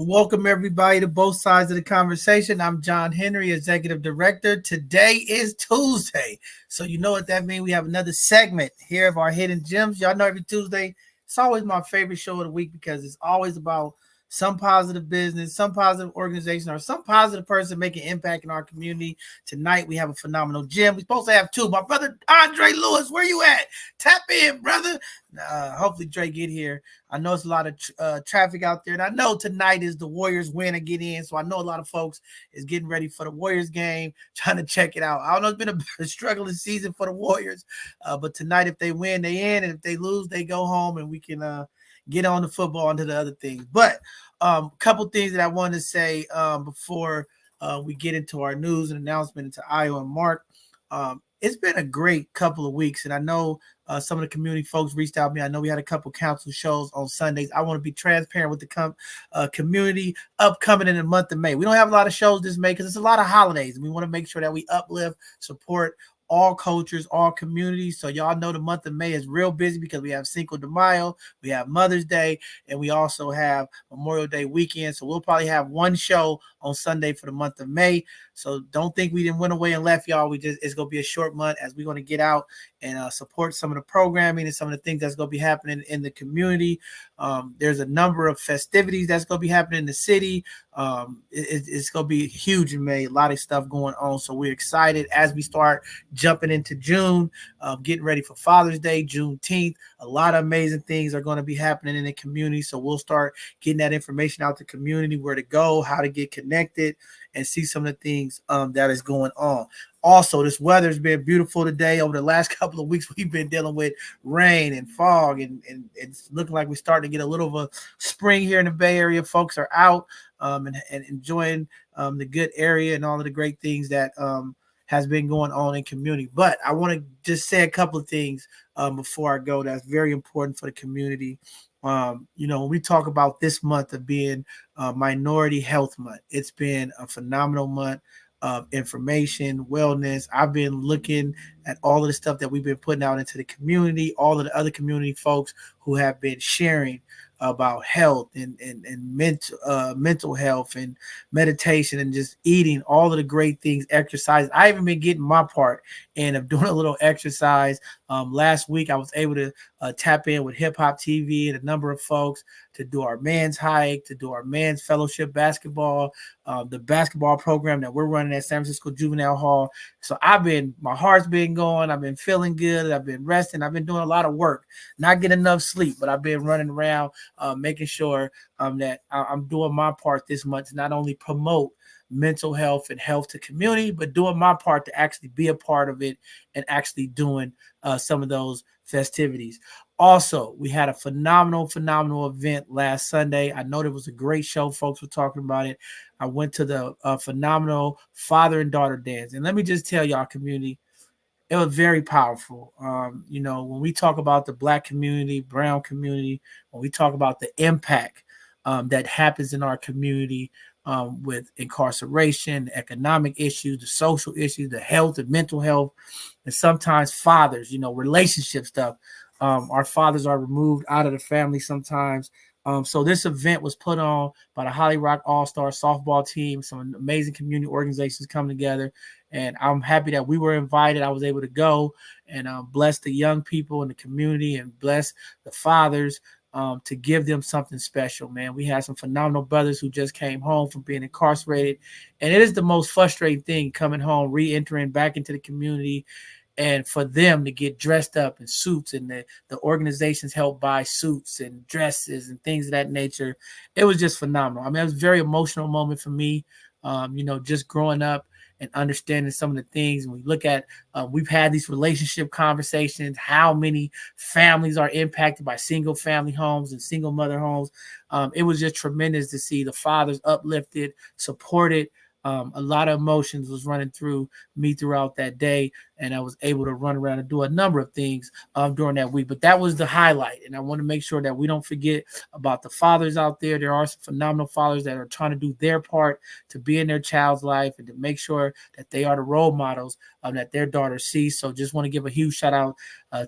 Welcome everybody to both sides of the conversation. I'm John Henry, Executive Director. Today is Tuesday. So you know what that means. We have another segment here of our hidden gems. Y'all know every Tuesday, it's always my favorite show of the week because it's always about some positive business, some positive organization, or some positive person making impact in our community. Tonight we have a phenomenal gem. We're supposed to have two. My brother Andre Lewis, where you at? Tap in, brother. Hopefully Dre get here. I know it's a lot of traffic out there, and I know tonight is the Warriors win and get in. So I know a lot of folks is getting ready for the Warriors game, trying to check it out. I don't know, it's been a struggling season for the Warriors, but tonight if they win, they in, and if they lose, they go home, and we can get on the football and to the other things. But a couple things that I wanted to say before we get into our news and announcement into Iowa and Mark. It's been a great couple of weeks, and I know some of the community folks reached out to me. I know we had a couple council shows on Sundays. I want to be transparent with the community upcoming in the month of May. We don't have a lot of shows this May because it's a lot of holidays, and we want to make sure that we uplift, support all cultures, all communities. So y'all know the month of May is real busy because we have Cinco de Mayo, we have Mother's Day, and we also have Memorial Day weekend. So we'll probably have one show on Sunday for the month of May. So don't think we didn't went away and left y'all. It's gonna be a short month as we're gonna get out and support some of the programming and some of the things that's gonna be happening in the community. There's a number of festivities that's gonna be happening in the city. It's gonna be huge in May. A lot of stuff going on. So we're excited as we start jumping into June, getting ready for Father's Day, Juneteenth. A lot of amazing things are going to be happening in the community. So we'll start getting that information out to the community, where to go, how to get connected, and see some of the things that is going on. Also, this weather's been beautiful today. Over the last couple of weeks, we've been dealing with rain and fog, and it's looking like we're starting to get a little of a spring here in the Bay Area. Folks are out and enjoying the good area and all of the great things that has been going on in community. But I want to just say a couple of things before I go that's very important for the community. When we talk about this month of being Minority Health Month, it's been a phenomenal month of information, wellness. I've been looking at all of the stuff that we've been putting out into the community, all of the other community folks who have been sharing about health and mental health and meditation and just eating, all of the great things, exercise. I even been getting my part and of doing a little exercise. Last week, I was able to tap in with Hip Hop TV and a number of folks to do our men's hike, to do our men's fellowship basketball, the basketball program that we're running at San Francisco Juvenile Hall. So my heart's been going. I've been feeling good. I've been resting. I've been doing a lot of work, not getting enough sleep, but I've been running around making sure that I'm doing my part this month to not only promote mental health and health to community, but doing my part to actually be a part of it and actually doing some of those festivities. Also, we had a phenomenal event last Sunday. I know there was a great show. Folks were talking about it. I went to the phenomenal father and daughter dance. And let me just tell y'all, community, it was very powerful. When we talk about the Black community, brown community, when we talk about the impact that happens in our community with incarceration, economic issues, the social issues, the health and mental health, and sometimes fathers, relationship stuff. Our fathers are removed out of the family sometimes. So this event was put on by the Holly Rock All-Star softball team, some amazing community organizations coming together. And I'm happy that we were invited. I was able to go and bless the young people in the community and bless the fathers to give them something special, man. We had some phenomenal brothers who just came home from being incarcerated. And it is the most frustrating thing, coming home, re-entering back into the community, and for them to get dressed up in suits, and the organizations help buy suits and dresses and things of that nature. It was just phenomenal. I mean, it was a very emotional moment for me, just growing up and understanding some of the things. And we look at, we've had these relationship conversations, how many families are impacted by single family homes and single mother homes. It was just tremendous to see the fathers uplifted, supported. A lot of emotions was running through me throughout that day. and I was able to run around and do a number of things during that week. But that was the highlight, and I want to make sure that we don't forget about the fathers out there. There are some phenomenal fathers that are trying to do their part to be in their child's life and to make sure that they are the role models that their daughter sees. So just want to give a huge shout out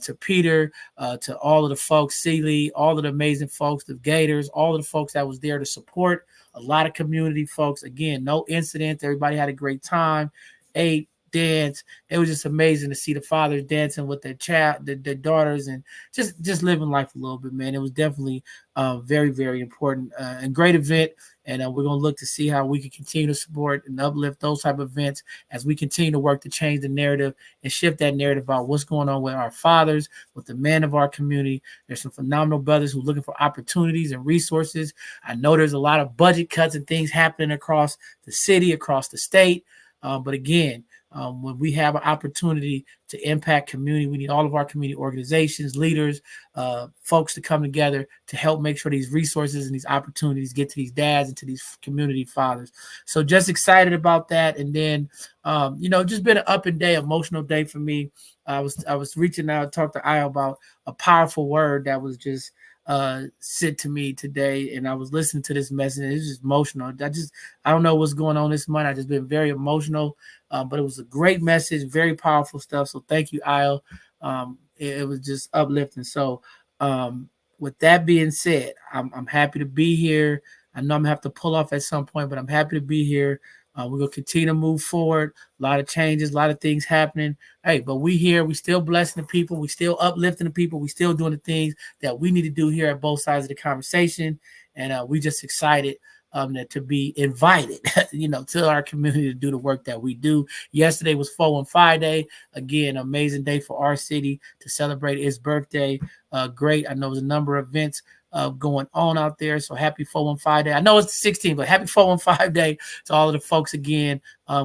to Peter, to all of the folks, Sealy, all of the amazing folks, the Gators, all of the folks that was there to support. A lot of community folks. Again, no incident. Everybody had a great time. Ate, dance. It was just amazing to see the fathers dancing with their child, their daughters, and just living life a little bit, man. It was definitely very, very important and great event. And we're going to look to see how we can continue to support and uplift those type of events as we continue to work to change the narrative and shift that narrative about what's going on with our fathers, with the men of our community. There's some phenomenal brothers who are looking for opportunities and resources. I know there's a lot of budget cuts and things happening across the city, across the state. But again, when we have an opportunity to impact community, we need all of our community organizations, leaders, folks to come together to help make sure these resources and these opportunities get to these dads and to these community fathers. So just excited about that. And then, just been an up and day, emotional day for me. I was reaching out, talk to Io about a powerful word that was just sent to me today, and I was listening to this message, and it's just emotional. I don't know what's going on this month. I just been very emotional, but it was a great message, very powerful stuff. So thank you, Io. It was just uplifting. So with that being said, I'm happy to be here. I know I'm gonna have to pull off at some point, but I'm happy to be here. We're going to continue to move forward. A lot of changes, a lot of things happening. Hey, but we here. We still blessing the people. We still uplifting the people. We still doing the things that we need to do here at both sides of the conversation. And we just excited to be invited, to our community to do the work that we do. Yesterday was 415 Day. Again, amazing day for our city to celebrate its birthday. Great. I know there's a number of events going on out there. So happy 415 Day. I know it's the 16th, but happy 415 Day to all of the folks again.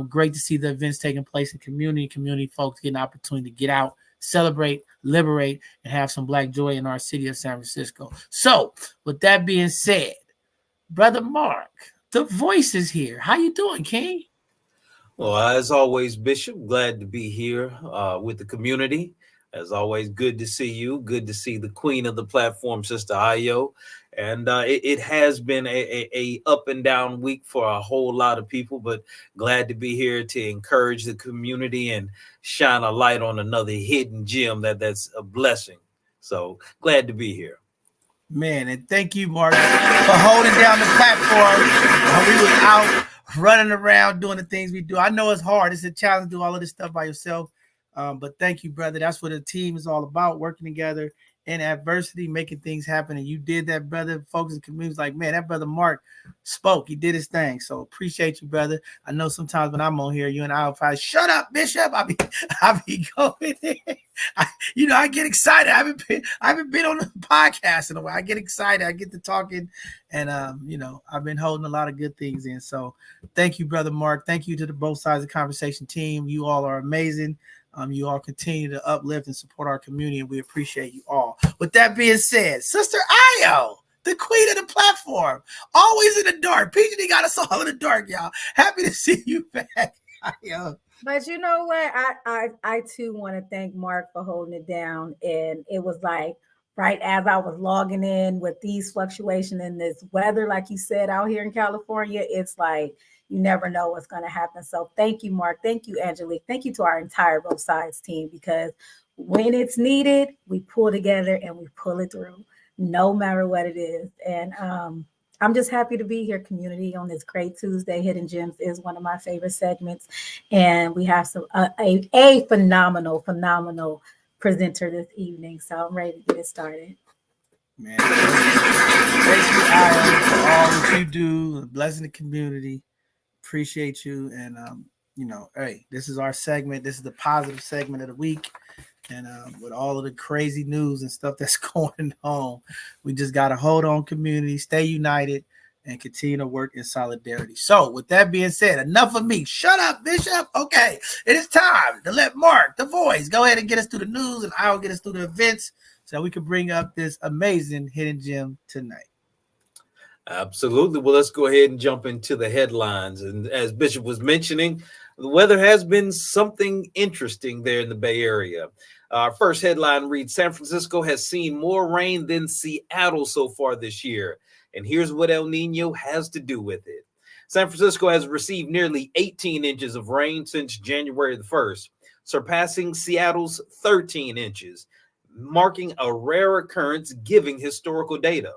Great to see the events taking place in community folks getting an opportunity to get out, celebrate, liberate, and have some Black joy in our city of San Francisco. So with that being said, Brother Mark, the voice is here. How you doing, King? Well, as always, Bishop, glad to be here with the community. As always, good to see you. Good to see the queen of the platform, Sister Io. And it has been a up and down week for a whole lot of people, but glad to be here to encourage the community and shine a light on another hidden gem that's a blessing. So glad to be here. Man, and thank you, Mark, for holding down the platform while we was out running around doing the things we do. I know it's hard. It's a challenge to do all of this stuff by yourself. But thank you, brother. That's what a team is all about, working together in adversity, making things happen. And you did that, brother. Folks in the community was like, man, that brother Mark spoke. He did his thing. So appreciate you, brother. I know sometimes when I'm on here, you and I will probably, shut up, Bishop. I be going in. I get excited. I haven't been on the podcast in a while. I get excited. I get to talking, and I've been holding a lot of good things in. So thank you, brother Mark. Thank you to the Both Sides of the Conversation team. You all are amazing. You all continue to uplift and support our community, and we appreciate you all. With that being said, Sister Io, the queen of the platform, always in the dark. PGD got us all in the dark, y'all. Happy to see you back, Io. But you know what? I too want to thank Mark for holding it down. And it was like right as I was logging in with these fluctuations in this weather, like you said, out here in California, it's like you never know what's going to happen. So thank you, Mark. Thank you, Angelique. Thank you to our entire Both Sides team, because when it's needed, we pull together and we pull it through, no matter what it is. And I'm just happy to be here, community, on this great Tuesday. Hidden Gems is one of my favorite segments. And we have a phenomenal presenter this evening. So I'm ready to get it started. Man, thank you, Io, for all that you do, blessing the community. Appreciate you. And, hey, this is our segment. This is the positive segment of the week. And with all of the crazy news and stuff that's going on, we just got to hold on, community, stay united, and continue to work in solidarity. So with that being said, enough of me. Shut up, Bishop. Okay, it is time to let Mark, the voice, go ahead and get us through the news, and I'll get us through the events so that we can bring up this amazing hidden gem tonight. Absolutely. Well, let's go ahead and jump into the headlines. And as Bishop was mentioning, The weather has been something interesting there in the Bay Area. Our first headline reads, San Francisco has seen more rain than Seattle so far this year. And here's what El Nino has to do with it. San Francisco has received nearly 18 inches of rain since January the 1st, surpassing Seattle's 13 inches, marking a rare occurrence given historical data.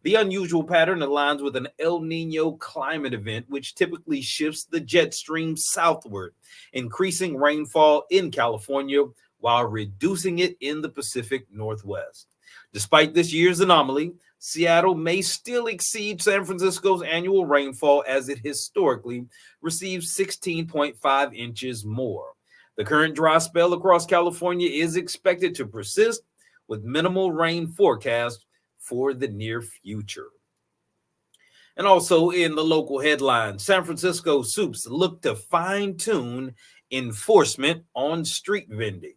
The unusual pattern aligns with an El Nino climate event, which typically shifts the jet stream southward, increasing rainfall in California while reducing it in the Pacific Northwest. Despite this year's anomaly, Seattle may still exceed San Francisco's annual rainfall as it historically receives 16.5 inches more. The current dry spell across California is expected to persist with minimal rain forecast for the near future. And also in the local headlines, San Francisco soups look to fine-tune enforcement on street vending.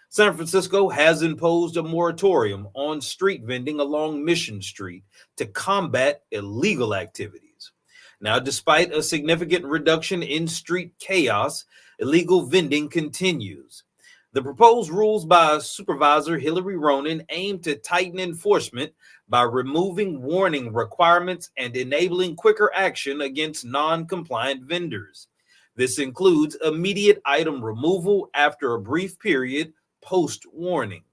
San Francisco has imposed a moratorium on street vending along Mission Street to combat illegal activities. Now, despite a significant reduction in street chaos, illegal vending continues. The proposed rules by Supervisor Hillary Ronen aim to tighten enforcement by removing warning requirements and enabling quicker action against non-compliant vendors. This includes immediate item removal after a brief period post-warning.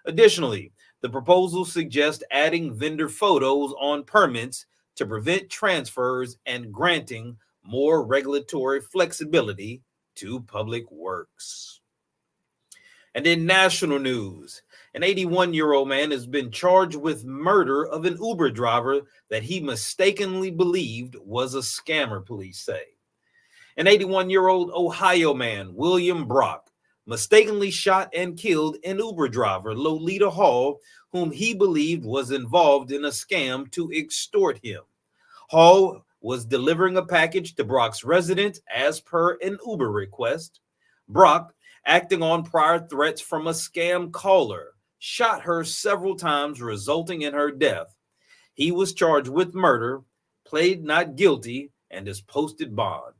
Additionally, the proposal suggests adding vendor photos on permits to prevent transfers and granting more regulatory flexibility to public works. And in national news, an 81-year-old man has been charged with murder of an Uber driver that he mistakenly believed was a scammer, police say. An 81-year-old Ohio man, William Brock, mistakenly shot and killed an Uber driver, Lolita Hall, whom he believed was involved in a scam to extort him. Hall was delivering a package to Brock's residence as per an Uber request. Brock, acting on prior threats from a scam caller, shot her several times, resulting in her death. He was charged with murder, pleaded not guilty, and is posted bond.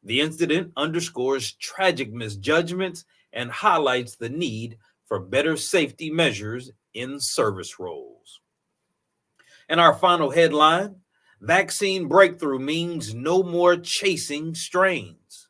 The incident underscores tragic misjudgments and highlights the need for better safety measures in service roles. And our final headline, vaccine breakthrough means no more chasing strains.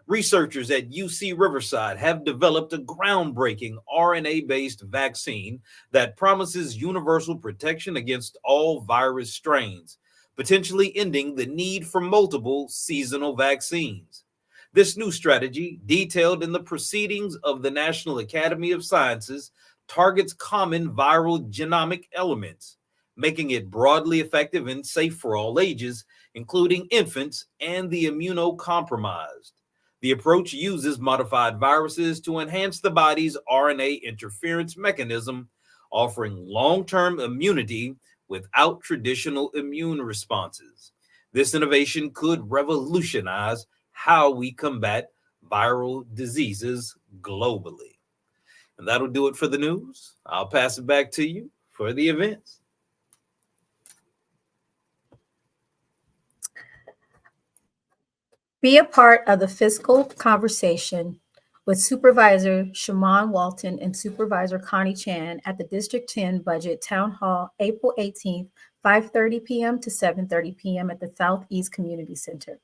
Researchers at UC Riverside have developed a groundbreaking RNA-based vaccine that promises universal protection against all virus strains, potentially ending the need for multiple seasonal vaccines. This new strategy, detailed in the Proceedings of the National Academy of Sciences, targets common viral genomic elements, making it broadly effective and safe for all ages, including infants and the immunocompromised. The approach uses modified viruses to enhance the body's RNA interference mechanism, offering long-term immunity without traditional immune responses. This innovation could revolutionize how we combat viral diseases globally. And that'll do it for the news. I'll pass it back to you for the events. Be a part of the fiscal conversation with Supervisor Shaman Walton and Supervisor Connie Chan at the District 10 Budget Town Hall, April 18th, 5:30 p.m. to 7:30 p.m. at the Southeast Community Center.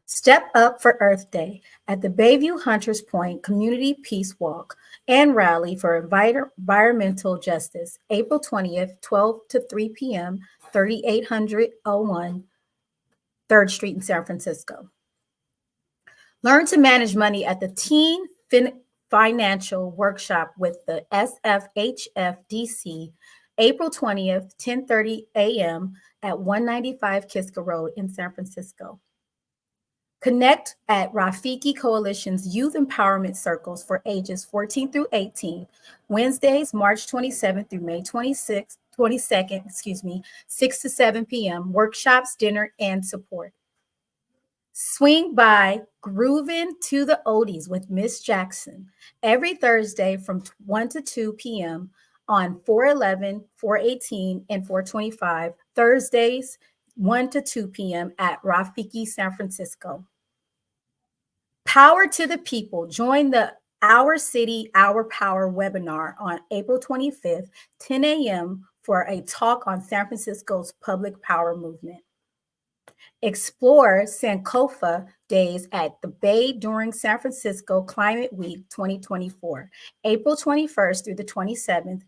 Step Up for Earth Day at the Bayview Hunters Point Community Peace Walk and Rally for Environmental Justice, April 20th, 12 to 3 p.m., 3801 3rd Street in San Francisco. Learn to manage money at the Teen Financial Workshop with the SFHFDC, April 20th, 10:30 a.m. at 195 Kiska Road in San Francisco. Connect at Rafiki Coalition's Youth Empowerment Circles for ages 14 through 18, Wednesdays, March 27th through May 22nd, 6 to 7 p.m., workshops, dinner, and support. Swing by Groovin' to the Oldies with Miss Jackson every Thursday from 1 to 2 p.m. on 411, 418, and 425, Thursdays, 1 to 2 p.m. at Rafiki San Francisco. Power to the People. Join the Our City, Our Power webinar on April 25th, 10 a.m. for a talk on San Francisco's public power movement. Explore Sankofa Days at the Bay during San Francisco Climate Week 2024, April 21st through the 27th.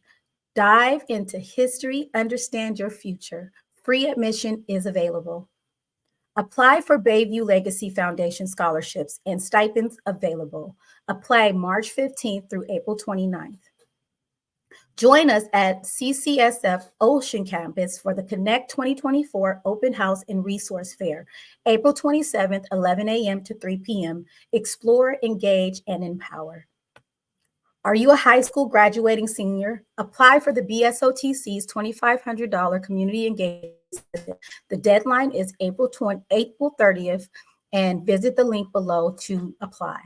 Dive into history, understand your future. Free admission is available. Apply for Bayview Legacy Foundation scholarships and stipends available. Apply March 15th through April 29th. Join us at CCSF Ocean Campus for the Connect 2024 Open House and Resource Fair, April 27th, 11 a.m. to 3 p.m. Explore, engage, and empower. Are you a high school graduating senior? Apply for the BSOTC's $2,500 community engagement. The deadline is April 30th, and visit the link below to apply.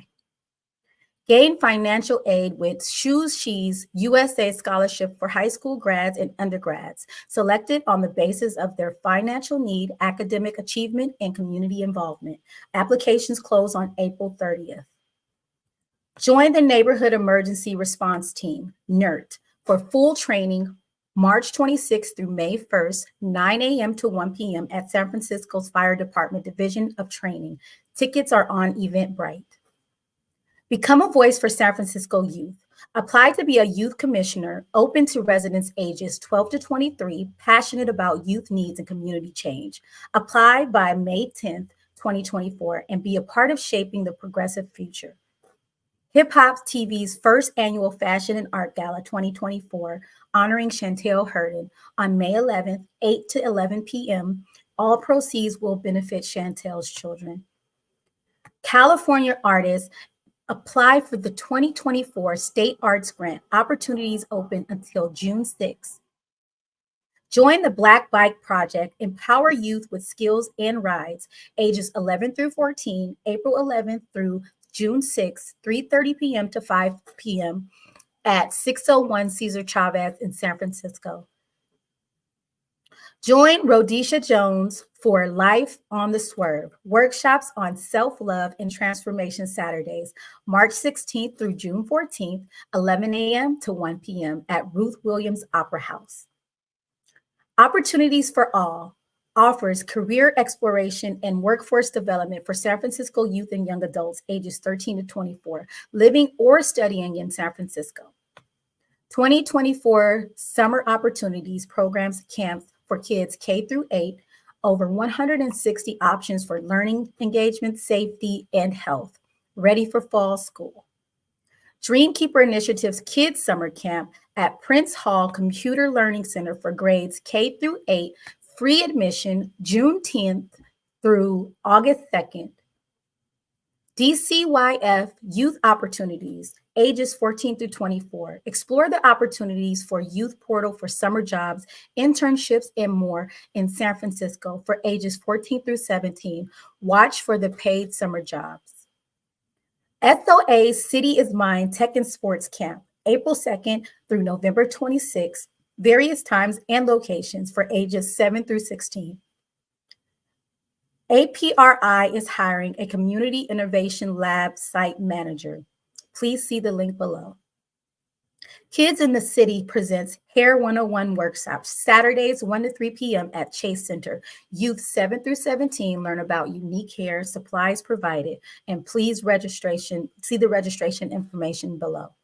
Gain financial aid with Shoes She's USA Scholarship for high school grads and undergrads, selected on the basis of their financial need, academic achievement, and community involvement. Applications close on April 30th. Join the Neighborhood Emergency Response Team, NERT, for full training March 26th through May 1st, 9 a.m. to 1 p.m. at San Francisco's Fire Department Division of Training. Tickets are on Eventbrite. Become a voice for San Francisco youth. Apply to be a youth commissioner, open to residents ages 12 to 23, passionate about youth needs and community change. Apply by May 10th, 2024, and be a part of shaping the progressive future. Hip Hop TV's first annual Fashion and Art Gala 2024, honoring Chantel Hurden on May 11th, 8 to 11 p.m. All proceeds will benefit Chantel's children. California artists apply for the 2024 State Arts Grant. Opportunities open until June 6th. Join the Black Bike Project. Empower youth with skills and rides. Ages 11 through 14, April 11th through June 6th, 3:30 p.m. to 5 p.m. at 601 Cesar Chavez in San Francisco. Join Rhodesha Jones for Life on the Swerve, workshops on self-love and transformation Saturdays, March 16th through June 14th, 11 a.m. to 1 p.m. at Ruth Williams Opera House. Opportunities for All offers career exploration and workforce development for San Francisco youth and young adults ages 13 to 24, living or studying in San Francisco. 2024 Summer Opportunities Programs Camps for kids K through 8, over 160 options for learning, engagement, safety, and health, ready for fall school. Dreamkeeper Initiative's Kids Summer Camp at Prince Hall Computer Learning Center for grades K through 8, free admission June 10th through August 2nd. DCYF Youth Opportunities, ages 14 through 24. Explore the opportunities for Youth Portal for summer jobs, internships, and more in San Francisco for ages 14 through 17. Watch for the paid summer jobs. SOA City is Mine Tech and Sports Camp, April 2nd through November 26th, various times and locations for ages 7 through 16. APRI is hiring a Community Innovation Lab site manager. Please see the link below. Kids in the City presents Hair 101 workshops, Saturdays 1 to 3 p.m. at Chase Center. Youth 7 through 17 learn about unique hair, supplies provided, and please see the registration information below.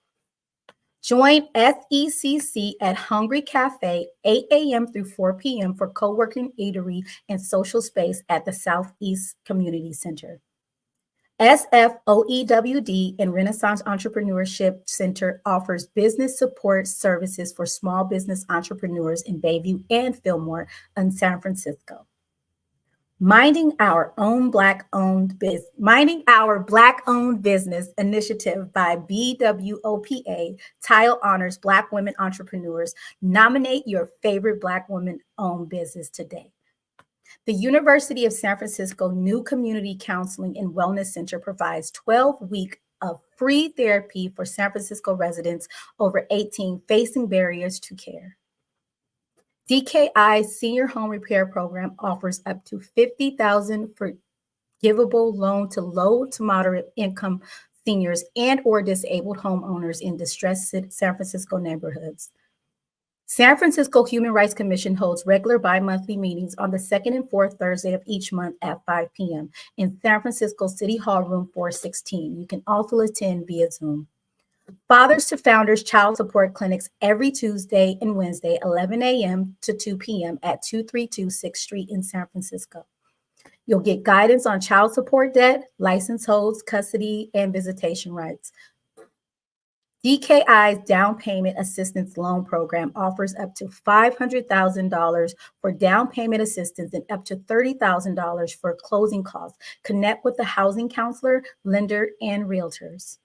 Join SECC at Hungry Cafe, 8 a.m. through 4 p.m. for co-working, eatery, and social space at the Southeast Community Center. SFOEWD and Renaissance Entrepreneurship Center offers business support services for small business entrepreneurs in Bayview and Fillmore in San Francisco. Minding Our Black-Owned Business Initiative by BWOPA Tile honors Black women entrepreneurs. Nominate your favorite Black women-owned business today. The University of San Francisco New Community Counseling and Wellness Center provides 12 weeks of free therapy for San Francisco residents over 18 facing barriers to care. DKI Senior Home Repair Program offers up to $50,000 for forgivable loan to low to moderate income seniors and or disabled homeowners in distressed San Francisco neighborhoods. San Francisco Human Rights Commission holds regular bi-monthly meetings on the second and fourth Thursday of each month at 5 p.m. in San Francisco City Hall Room 416. You can also attend via Zoom. Fathers to Founders Child Support Clinics every Tuesday and Wednesday, 11 a.m. to 2 p.m. at 232 6th Street in San Francisco. You'll get guidance on child support debt, license holds, custody, and visitation rights. DKI's Down Payment Assistance Loan Program offers up to $500,000 for down payment assistance and up to $30,000 for closing costs. Connect with the housing counselor, lender, and realtors.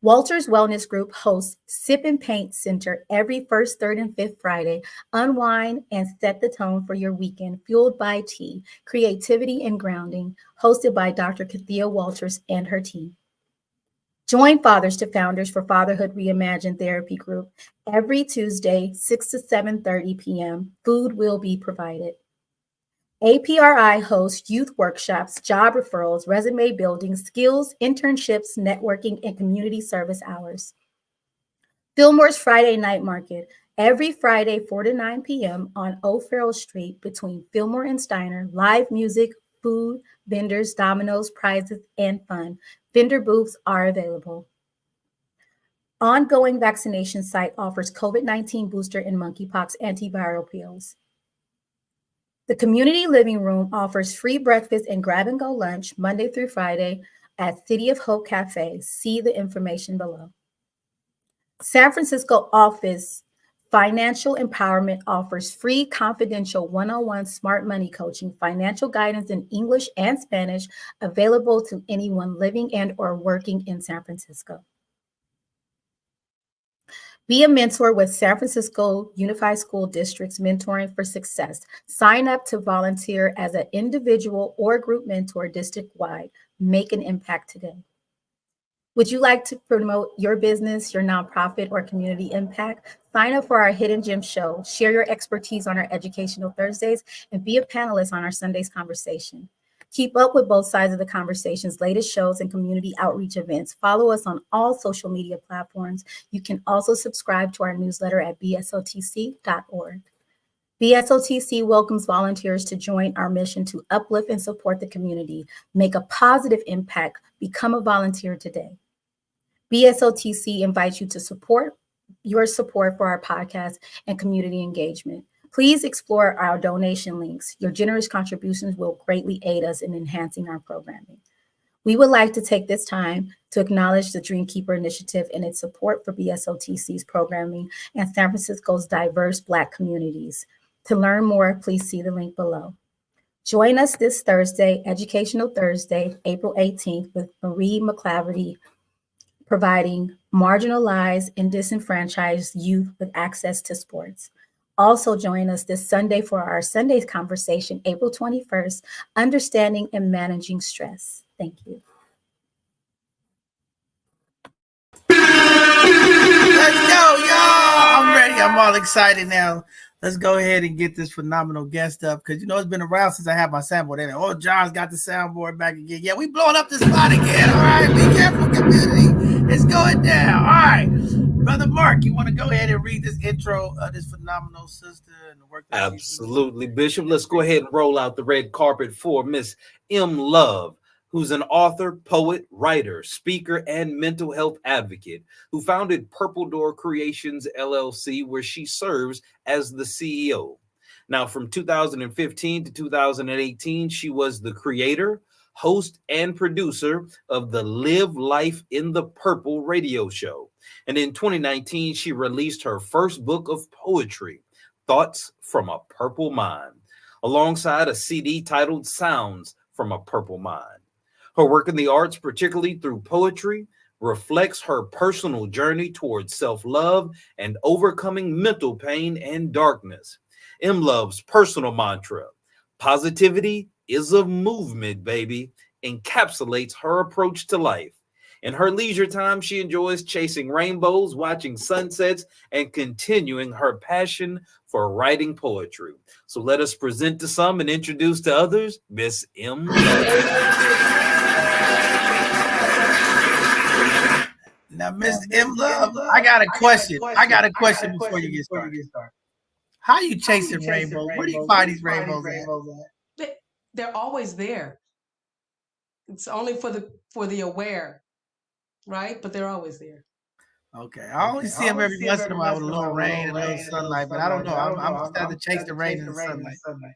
Walters Wellness Group hosts Sip and Paint Center every first, third, and fifth Friday. Unwind and set the tone for your weekend, fueled by tea, creativity, and grounding, hosted by Dr. Kathia Walters and her team. Join Fathers to Founders for Fatherhood Reimagined Therapy Group every Tuesday, 6 to 7:30 p.m. Food will be provided. APRI hosts youth workshops, job referrals, resume building, skills, internships, networking, and community service hours. Fillmore's Friday Night Market, every Friday, 4 to 9 p.m. on O'Farrell Street between Fillmore and Steiner. Live music, food, vendors, dominoes, prizes, and fun. Vendor booths are available. Ongoing vaccination site offers COVID-19 booster and monkeypox antiviral pills. The Community Living Room offers free breakfast and grab-and-go lunch Monday through Friday at City of Hope Cafe. See the information below. San Francisco Office Financial Empowerment offers free confidential one-on-one smart money coaching, financial guidance in English and Spanish, available to anyone living and or working in San Francisco. Be a mentor with San Francisco Unified School District's Mentoring for Success. Sign up to volunteer as an individual or group mentor district-wide. Make an impact today. Would you like to promote your business, your nonprofit, or community impact? Sign up for our Hidden Gem show. Share your expertise on our Educational Thursdays and be a panelist on our Sunday's conversation. Keep up with both sides of the conversation's latest shows and community outreach events. Follow us on all social media platforms. You can also subscribe to our newsletter at bsotc.org. BSOTC welcomes volunteers to join our mission to uplift and support the community. Make a positive impact. Become a volunteer today. BSOTC invites you to support for our podcast and community engagement. Please explore our donation links. Your generous contributions will greatly aid us in enhancing our programming. We would like to take this time to acknowledge the Dreamkeeper Initiative and its support for BSOTC's programming and San Francisco's diverse Black communities. To learn more, please see the link below. Join us this Thursday, Educational Thursday, April 18th, with Marie McClaverty, providing marginalized and disenfranchised youth with access to sports. Also join us this Sunday for our Sunday's conversation, April 21st, Understanding and Managing Stress. Thank you. Let's go, y'all. I'm ready. I'm all excited now. Let's go ahead and get this phenomenal guest up because, it's been around since I had my soundboard. They're like, John's got the soundboard back again. Yeah, we blowing up the spot again. All right, be careful, community. It's going down. All right. Brother Mark, you want to go ahead and read this intro of this phenomenal sister and the work that Absolutely, Bishop. Let's go ahead and roll out the red carpet for Miss M. Love, who's an author, poet, writer, speaker, and mental health advocate who founded Purple Door Creations, LLC, where she serves as the CEO. Now, from 2015 to 2018, she was the creator, host, and producer of the Live Life in the Purple radio show. And in 2019, she released her first book of poetry, Thoughts from a Purple Mind, alongside a CD titled Sounds from a Purple Mind. Her work in the arts, particularly through poetry, reflects her personal journey towards self-love and overcoming mental pain and darkness. M. Love's personal mantra, positivity is a movement, baby, encapsulates her approach to life. In her leisure time, she enjoys chasing rainbows, watching sunsets, and continuing her passion for writing poetry. So let us present to some and introduce to others Miss M. Now, Miss M. Love, I got a question. I got a question before you get started. How you chasing rainbows? Where do you find these rainbows at? They're always there. It's only for the aware, right? But they're always there. Okay, I only see them every once in a while with a little rain and a little sunlight, but I don't know. I'm just have to chase the rain and the sunlight.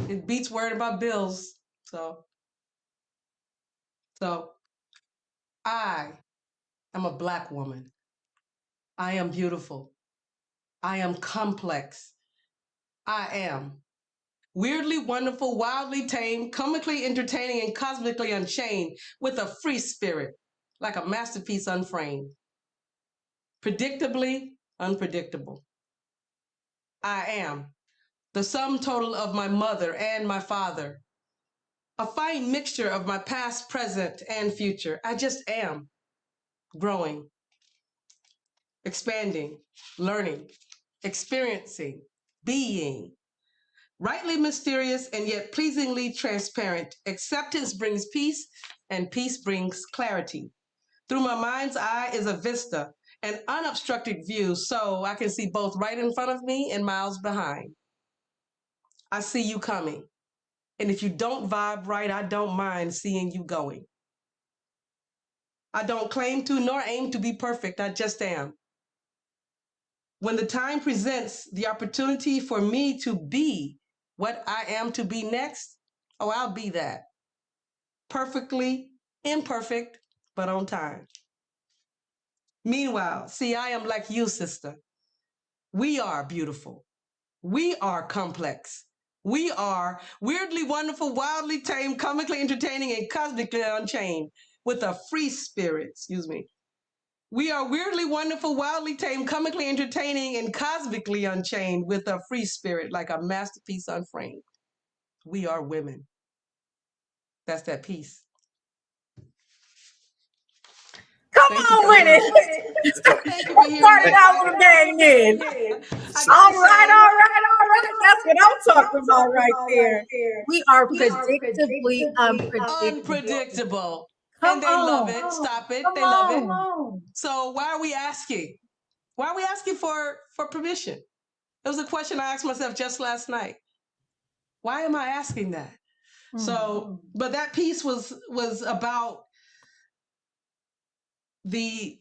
It beats worrying about bills. So I am a Black woman. I am beautiful. I am complex. I am weirdly wonderful, wildly tame, comically entertaining, and cosmically unchained, with a free spirit, like a masterpiece unframed. Predictably unpredictable. I am the sum total of my mother and my father, a fine mixture of my past, present, and future. I just am growing, expanding, learning, experiencing, being. Rightly mysterious and yet pleasingly transparent. Acceptance brings peace, and peace brings clarity. Through my mind's eye is a vista, an unobstructed view, so I can see both right in front of me and miles behind. I see you coming, and if you don't vibe right, I don't mind seeing you going. I don't claim to nor aim to be perfect, I just am. When the time presents the opportunity for me to be what I am to be next, oh, I'll be that. Perfectly imperfect, but on time. Meanwhile, see, I am like you, sister. We are beautiful. We are complex. We are weirdly wonderful, wildly tame, comically entertaining, and cosmically unchained, with a free spirit, We are weirdly wonderful, wildly tame, comically entertaining, and cosmically unchained, with a free spirit, like a masterpiece unframed. We are women. That's that piece. Come on with it. Thank you for hearing Started that. out with a bang in. All right. That's what I'm talking about right there. We are predictably Unpredictable. Come And they on. love it. Stop it. Come They love it. on. So why are we asking? Why are we asking for permission? It was a question I asked myself just last night. Why am I asking that? So, but that piece was about the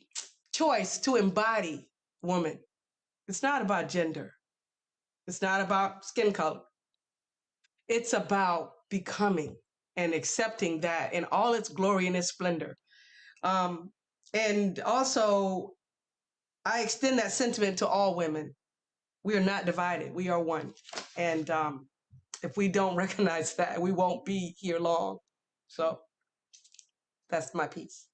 choice to embody woman. It's not about gender. It's not about skin color. It's about becoming and accepting that in all its glory and its splendor. And also, I extend that sentiment to all women. We are not divided. We are one. And if we don't recognize that, we won't be here long. So that's my piece.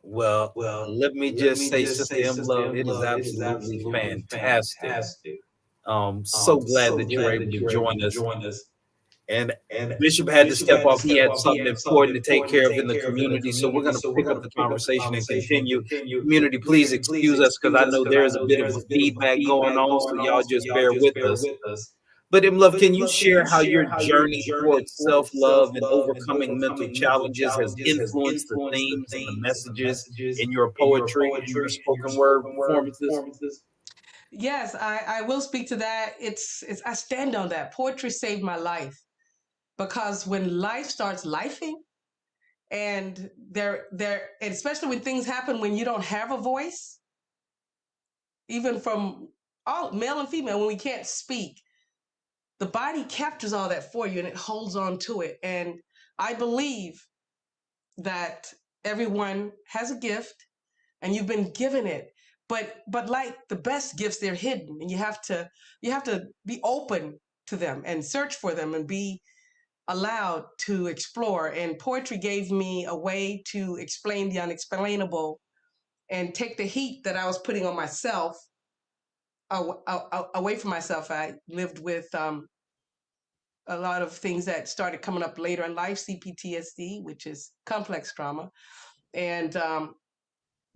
Well, let me just say, Sister M. Love, it is absolutely fantastic. So glad that you were able to join us. And Bishop had to step off. He had something important to take care of in the community. So we're going to pick up the conversation and continue. Community, please excuse us because I know there is a bit of a feedback going on. So y'all just bear with us. But M. Love, can you share how your journey towards self-love and overcoming mental challenges has influenced the themes and the messages in your poetry and your spoken word performances? Yes, I will speak to that. It's I stand on that. Poetry saved my life. Because when life starts lifing, and and especially when things happen when you don't have a voice, even from all male and female, when we can't speak, the body captures all that for you and it holds on to it. And I believe that everyone has a gift and you've been given it. But like the best gifts, they're hidden, and you have to be open to them and search for them and be allowed to explore. And poetry gave me a way to explain the unexplainable and take the heat that I was putting on myself away from myself. I lived with a lot of things that started coming up later in life, CPTSD, which is complex trauma, and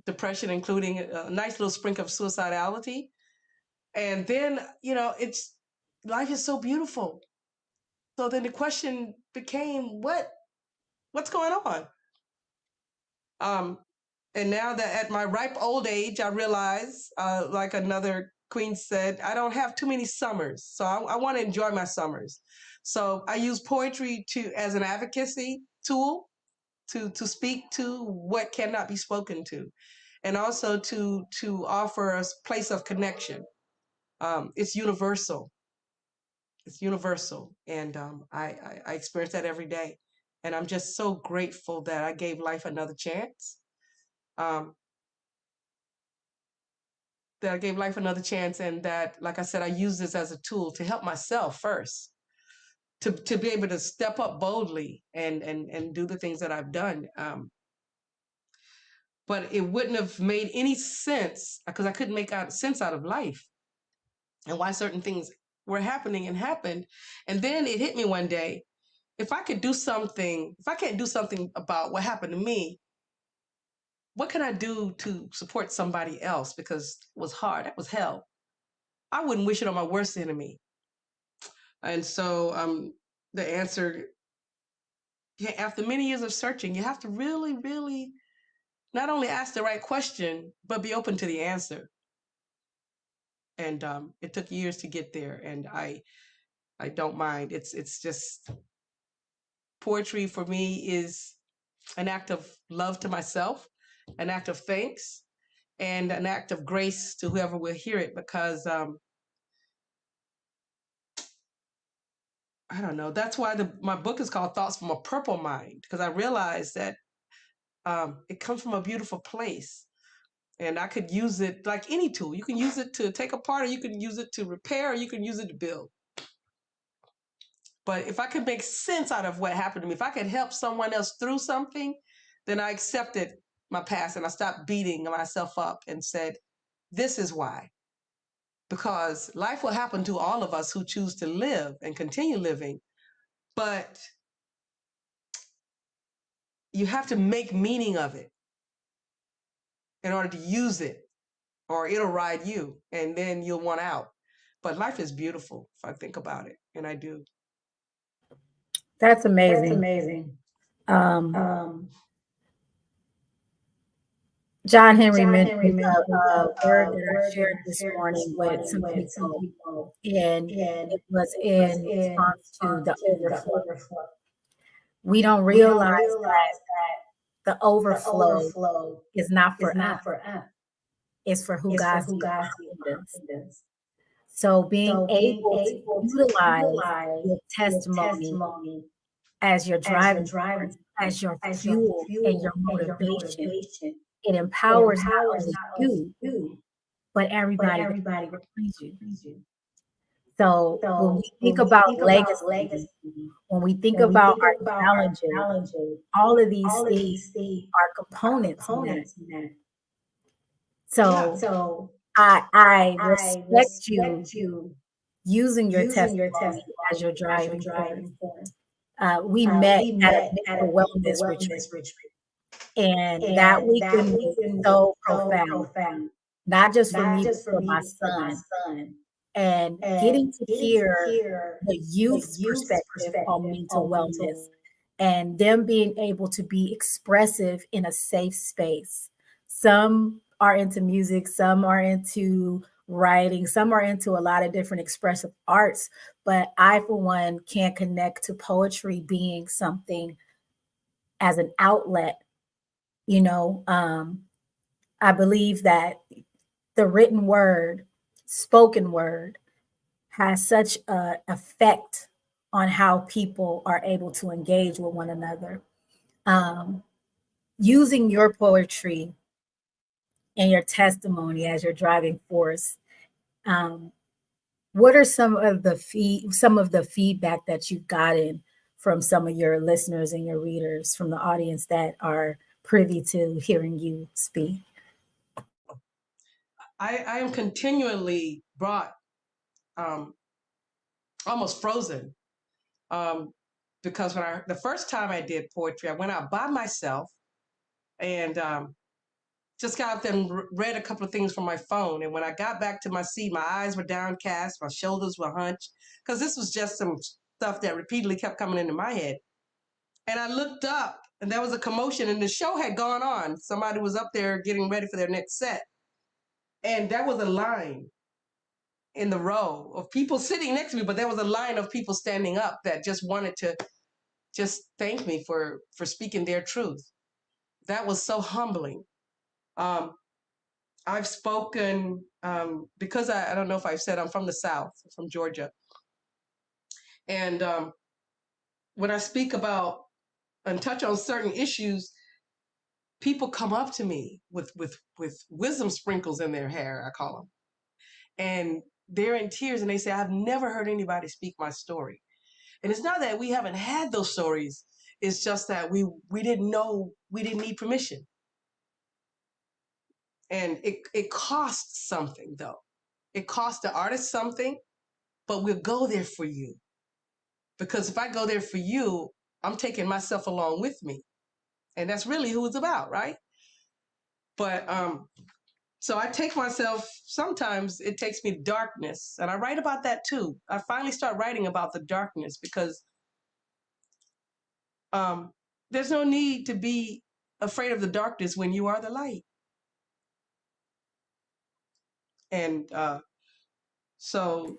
depression, including a nice little sprinkle of suicidality. And then, it's life is so beautiful. So then the question became, what's going on? And now that at my ripe old age, I realize, like another queen said, I don't have too many summers. So I want to enjoy my summers. So I use poetry as an advocacy tool to speak to what cannot be spoken to, and also to offer a place of connection. It's universal. It's universal, and I experience that every day, and I'm just so grateful that I gave life another chance. That I gave life another chance, and that, like I said, I use this as a tool to help myself first, to be able to step up boldly and do the things that I've done. But it wouldn't have made any sense because I couldn't make sense out of life and why certain things were happening and happened. And then it hit me one day: if I can't do something about what happened to me, what can I do to support somebody else? Because it was hard. That was hell. I wouldn't wish it on my worst enemy. And so the answer, after many years of searching, you have to really, really not only ask the right question, but be open to the answer. And it took years to get there, and I don't mind. It's just, poetry for me is an act of love to myself, an act of thanks, and an act of grace to whoever will hear it, because I don't know. That's why my book is called Thoughts from a Purple Mind, because I realized that it comes from a beautiful place. And I could use it like any tool. You can use it to take apart, or you can use it to repair, or you can use it to build. But if I could make sense out of what happened to me, if I could help someone else through something, then I accepted my past and I stopped beating myself up and said, this is why. Because life will happen to all of us who choose to live and continue living. But you have to make meaning of it in order to use it, or it'll ride you and then you'll want out. But life is beautiful if I think about it, and I do. That's amazing. That's amazing. John Henry John mentioned Henry mentioned a word that I word shared that I this shared morning this with morning some with some people, people, and and it was it was in in response to response the to the overflow. overflow. We don't We don't realize realize that that the the overflow overflow is not is for us, not for us. it's for who It's for God who sees God sees behind us. behind us. So being So being able to able to utilize utilize your your testimony testimony as your as your driving driving force, as your as your fuel and your fuel and your motivation, motivation, it it empowers not empowers only not only you, you, but but everybody that everybody praise you. that you. So when we So think when we about think about legacy, legacy, when we think when we about think our about our challenges, challenges, all of these all of things these things are are components in that. components in that. Yeah. So So I I respect you respect you using your using your testimony as your testimony as your driving force. driving force. We met We at a met at mental a mental wellness retreat, wellness retreat, and that and that weekend was weekend was so so profound, profound, not just for not me, but just for for me, my but for my son. son. And getting And to getting to hear hear the the youth's youth's perspective on perspective mental on wellness mental. and them being able to be expressive in a safe space. Some are into music, some are into writing, some are into a lot of different expressive arts, but I, for one, can connect to poetry being something as an outlet. You know, I believe that the written word, spoken word, has such an effect on how people are able to engage with one another. Using your poetry and your testimony as your driving force, what are some of the feedback that you've gotten from some of your listeners and your readers, from the audience that are privy to hearing you speak? I am continually brought almost frozen Because when the first time I did poetry, I went out by myself and just got up there and read a couple of things from my phone. And when I got back to my seat, my eyes were downcast, my shoulders were hunched, because this was just some stuff that repeatedly kept coming into my head. And I looked up, and there was a commotion, and the show had gone on. Somebody was up there getting ready for their next set. And there was a line in the row of people sitting next to me, but there was a line of people standing up that just wanted to just thank me for speaking their truth. That was so humbling. I've spoken, because I don't know if I've said I'm from the South, from Georgia. And when I speak about and touch on certain issues, people come up to me with wisdom sprinkles in their hair, I call them. And they're in tears and they say, I've never heard anybody speak my story. And it's not that we haven't had those stories. It's just that we didn't know, we didn't need permission. And it costs something, though. It costs the artist something, but we'll go there for you. Because if I go there for you, I'm taking myself along with me. And that's really who it's about, right? But so I take myself, sometimes it takes me to darkness. And I write about that too. I finally start writing about the darkness because there's no need to be afraid of the darkness when you are the light. And so,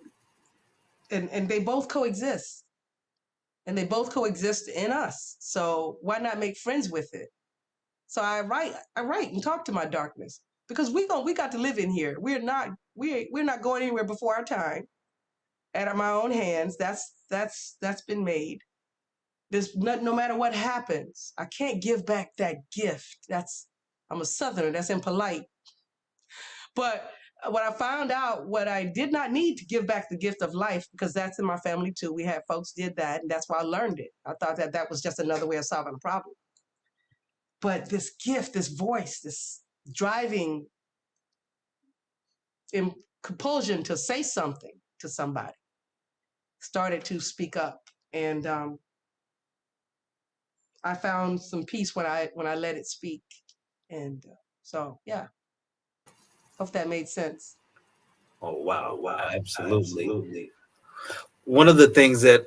and they both coexist. And they both coexist in us. So why not make friends with it? So I write and talk to my darkness because we got to live in here. We're not going anywhere before our time. At my own hands, that's been made. There's no matter what happens, I can't give back that gift. I'm a Southerner. That's impolite. But when I found out what I did not need to give back the gift of life, because that's in my family too. We had folks did that, and that's why I learned it. I thought that was just another way of solving a problem. But this gift, this voice, this driving compulsion to say something to somebody started to speak up. And I found some peace when I let it speak. And so, yeah, hope that made sense. Oh, wow. Absolutely. One of the things that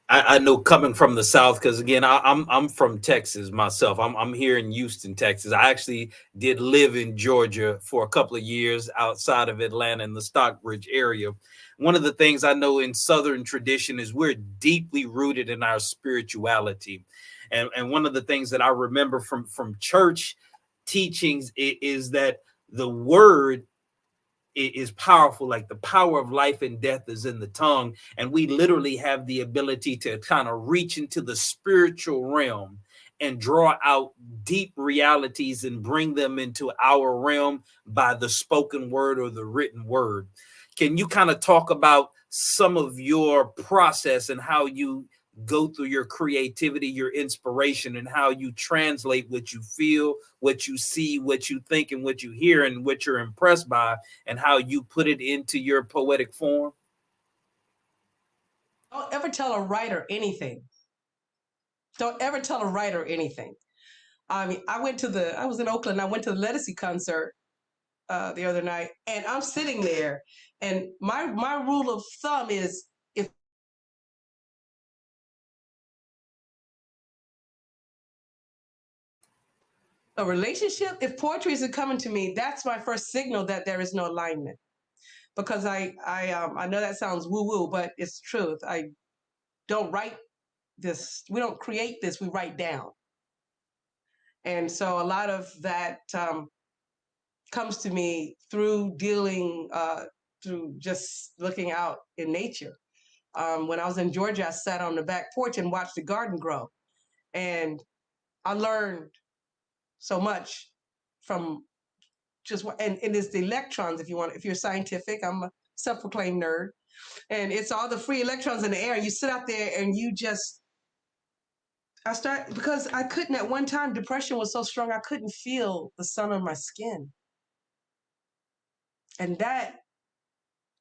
I know coming from the South, because again, I'm from Texas myself. I'm here in Houston, Texas. I actually did live in Georgia for a couple of years outside of Atlanta in the Stockbridge area. One of the things I know in Southern tradition is we're deeply rooted in our spirituality. And one of the things that I remember from church teachings is that the word is powerful. Like the power of life and death is in the tongue. And we literally have the ability to kind of reach into the spiritual realm and draw out deep realities and bring them into our realm by the spoken word or the written word. Can you kind of talk about some of your process and how you go through your creativity, your inspiration, and how you translate what you feel, what you see, what you think, and what you hear, and what you're impressed by, and how you put it into your poetic form? Don't ever tell a writer anything. Don't ever tell a writer anything. I mean, I was in Oakland. I went to the Ledisi concert the other night, and I'm sitting there, and my rule of thumb is if a relationship, if poetry isn't coming to me, that's my first signal that there is no alignment. Because I know that sounds woo-woo, but it's truth. I don't write this. We don't create this. We write down. And so a lot of that comes to me through dealing, through just looking out in nature. When I was in Georgia, I sat on the back porch and watched the garden grow. And I learned so much from just, and it's the electrons, if you're scientific, I'm a self-proclaimed nerd. And it's all the free electrons in the air. You sit out there and you just, because I couldn't at one time, depression was so strong, I couldn't feel the sun on my skin. And that,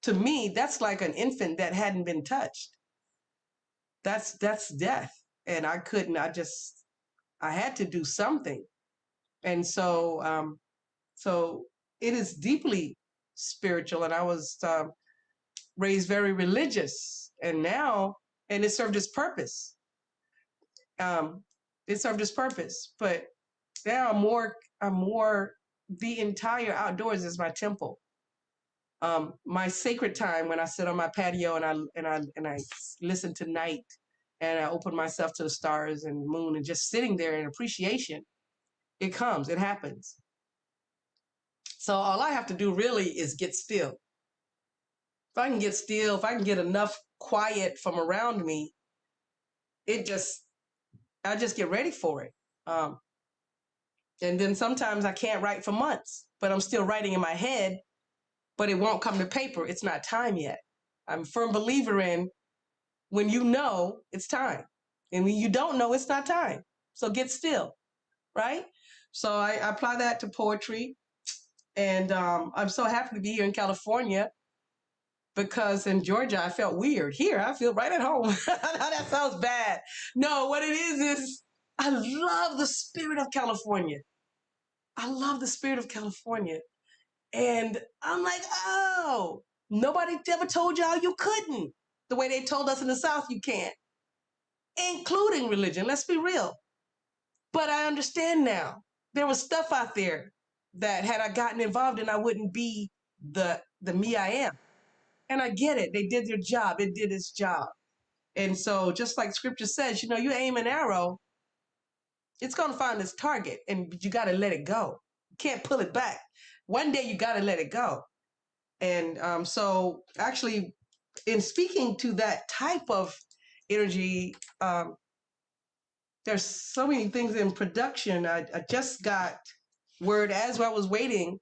to me, that's like an infant that hadn't been touched. that's death. And I couldn't, I had to do something. And so it is deeply spiritual. And I was raised very religious, and it served its purpose. It served its purpose, but now I'm more, the entire outdoors is my temple. My sacred time when I sit on my patio and I listen to night and I open myself to the stars and moon and just sitting there in appreciation. It comes, it happens. So all I have to do really is get still. If I can get still, if I can get enough quiet from around me, I just get ready for it. And then sometimes I can't write for months, but I'm still writing in my head, but it won't come to paper. It's not time yet. I'm a firm believer in when you know it's time. And when you don't know, it's not time. So get still, right? So I apply that to poetry. And I'm so happy to be here in California, because in Georgia, I felt weird. Here, I feel right at home. That sounds bad. No, what it is I love the spirit of California. I love the spirit of California. And I'm like, oh, nobody ever told y'all you couldn't. The way they told us in the South you can't, including religion. Let's be real. But I understand now. There was stuff out there that had I gotten involved in, I wouldn't be the me I am. And I get it. They did their job. It did its job. And so just like scripture says, you aim an arrow, it's going to find its target, and you got to let it go. You can't pull it back. One day you got to let it go. And so actually, in speaking to that type of energy, there's so many things in production. I just got word as I was waiting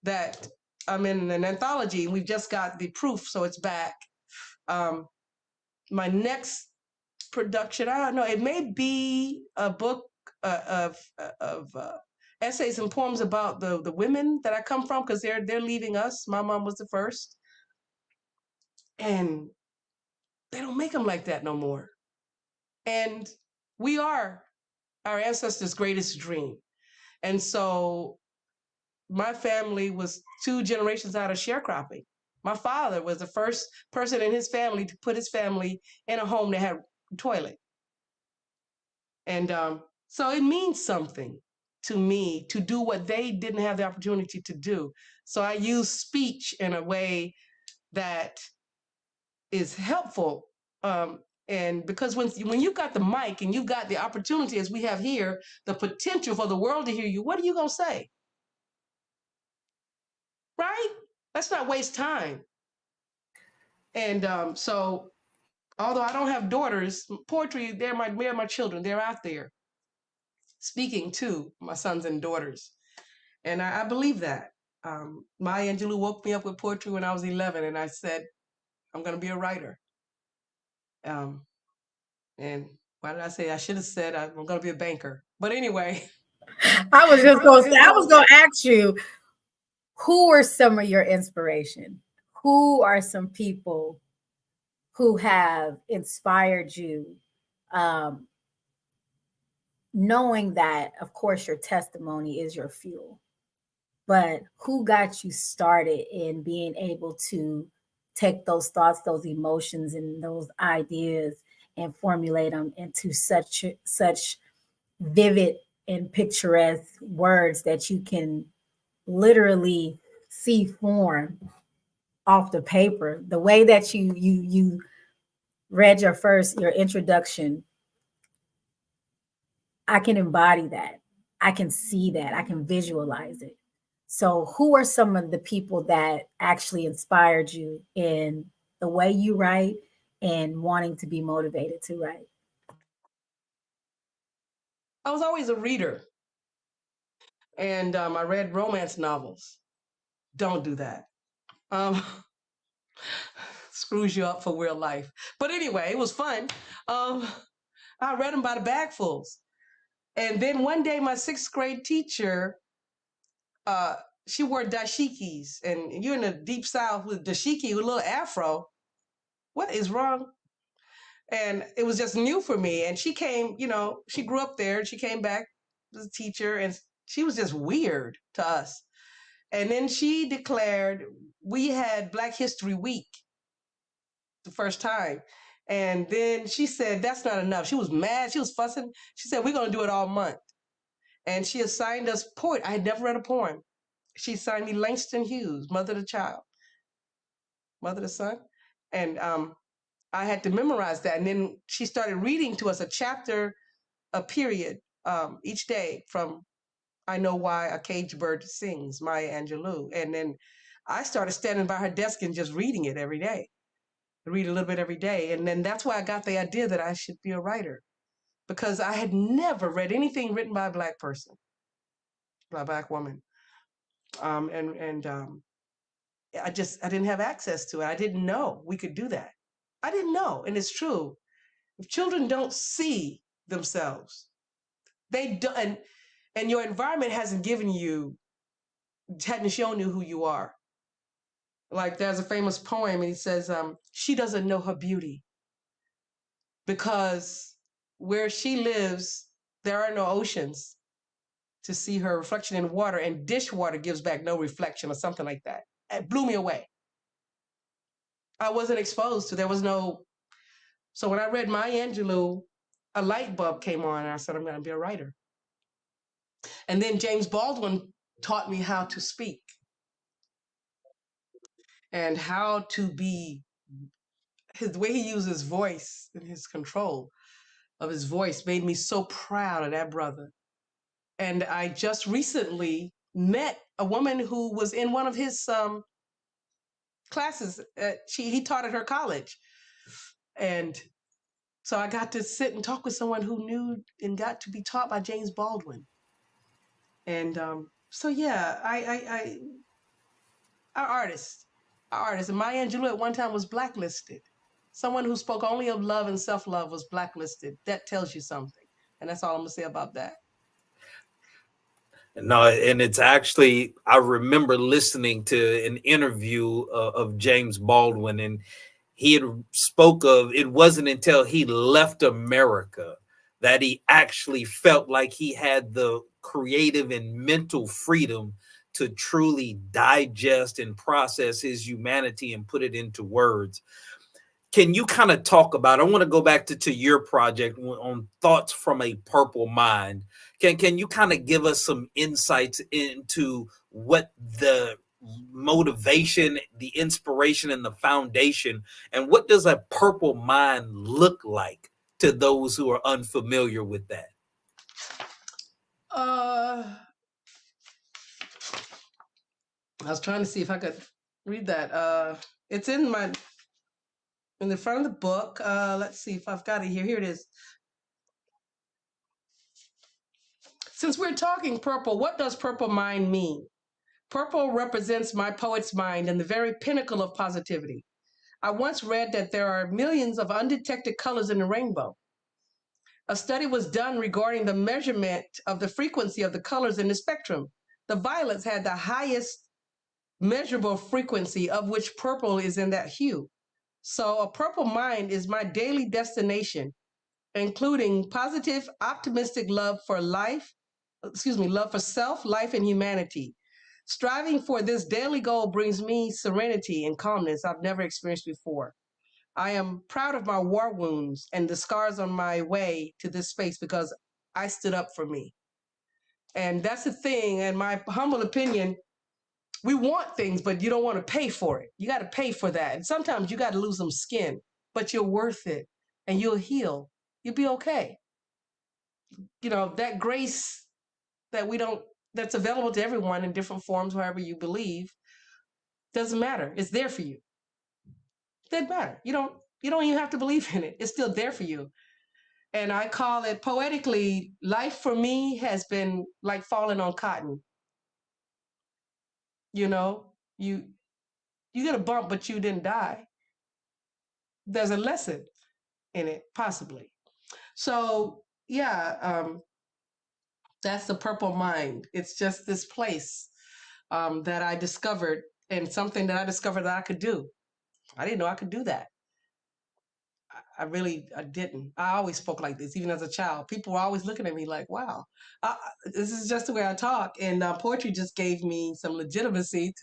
that I'm in an anthology, and we've just got the proof, so it's back. My next production, I don't know, it may be a book of essays and poems about the women that I come from, because they're leaving us. My mom was the first, and they don't make them like that no more. And we are our ancestors' greatest dream. And so my family was 2 generations out of sharecropping. My father was the first person in his family to put his family in a home that had a toilet. And so it means something to me to do what they didn't have the opportunity to do. So I use speech in a way that is helpful. And because when you've got the mic and you've got the opportunity, as we have here, the potential for the world to hear you, what are you going to say? Right? Let's not waste time. And so although I don't have daughters, poetry, they're my children. They're out there speaking to my sons and daughters. And I believe that. Maya Angelou woke me up with poetry when I was 11, and I said, I'm going to be a writer. And why did I say? I should have said I'm going to be a banker. But anyway. I was going to ask you, who are some of your inspiration? Who are some people who have inspired you? Knowing that, of course, your testimony is your fuel, but who got you started in being able to take those thoughts, those emotions, and those ideas and formulate them into such vivid and picturesque words that you can literally see form off the paper? The way that you read your introduction, I can embody that. I can see that. I can visualize it. So who are some of the people that actually inspired you in the way you write and wanting to be motivated to write? I was always a reader. And I read romance novels. Don't do that. Screws you up for real life. But anyway, it was fun. I read them by the bagfuls. And then one day, my 6th grade teacher, she wore dashikis. And you're in the deep South with dashiki with a little afro. What is wrong? And it was just new for me. And she came, she grew up there. She came back as a teacher, and she was just weird to us. And then she declared, we had Black History Week the first time. And then she said, that's not enough. She was mad. She was fussing. She said, we're going to do it all month. And she assigned us poet. I had never read a poem. She assigned me Langston Hughes, Mother to Child, Mother to Son. And I had to memorize that. And then she started reading to us a chapter, a period, each day from I Know Why a Caged Bird Sings, Maya Angelou. And then I started standing by her desk and just reading it every day. Read a little bit every day. And then that's why I got the idea that I should be a writer, because I had never read anything written by a Black person, by a Black woman. I didn't have access to it. I didn't know we could do that. I didn't know. And it's true. If children don't see themselves, they don't, and your environment hadn't shown you who you are. Like there's a famous poem, and he says, she doesn't know her beauty because where she lives, there are no oceans to see her reflection in water, and dishwater gives back no reflection or something like that. It blew me away. I wasn't exposed to, there was no, so when I read Maya Angelou, a light bulb came on, and I said, I'm going to be a writer. And then James Baldwin taught me how to speak and how to be, the way he used his voice and his control of his voice made me so proud of that brother. And I just recently met a woman who was in one of his classes. He taught at her college. And so I got to sit and talk with someone who knew and got to be taught by James Baldwin. And so, yeah, our artists. And Maya Angelou at one time was blacklisted. Someone who spoke only of love and self-love was blacklisted. That tells you something. And that's all I'm going to say about that. No, and it's actually, I remember listening to an interview of James Baldwin, and he had spoke of, it wasn't until he left America that he actually felt like he had the creative and mental freedom to truly digest and process his humanity and put it into words. Can you kind of talk about, I want to go back to your project on Thoughts from a Purple Mind. Can you kind of give us some insights into what the motivation, the inspiration, and the foundation, and what does a purple mind look like to those who are unfamiliar with that? I was trying to see if I could read that. It's in the front of the book. Let's see if I've got it here. Here it is. Since we're talking purple, what does purple mind mean? Purple represents my poet's mind and the very pinnacle of positivity. I once read that there are millions of undetected colors in the rainbow. A study was done regarding the measurement of the frequency of the colors in the spectrum. The violets had the highest measurable frequency, of which purple is in that hue. So a purple mind is my daily destination, including positive, optimistic love for self, life, and humanity. Striving for this daily goal brings me serenity and calmness I've never experienced before. I am proud of my war wounds and the scars on my way to this space because I stood up for me. And that's the thing, in my humble opinion, we want things, but you don't want to pay for it. You got to pay for that. And sometimes you got to lose some skin, but you're worth it and you'll heal. You'll be okay. That grace that's available to everyone in different forms, however you believe, doesn't matter. It's there for you. It doesn't matter. You don't even have to believe in it. It's still there for you. And I call it poetically, life for me has been like falling on cotton. You get a bump, but you didn't die. There's a lesson in it, possibly. So yeah, that's the purple mind. It's just this place that I discovered, and something that I discovered that I could do. I didn't know I could do that. I didn't. I always spoke like this, even as a child. People were always looking at me like, wow, this is just the way I talk. And poetry just gave me some legitimacy.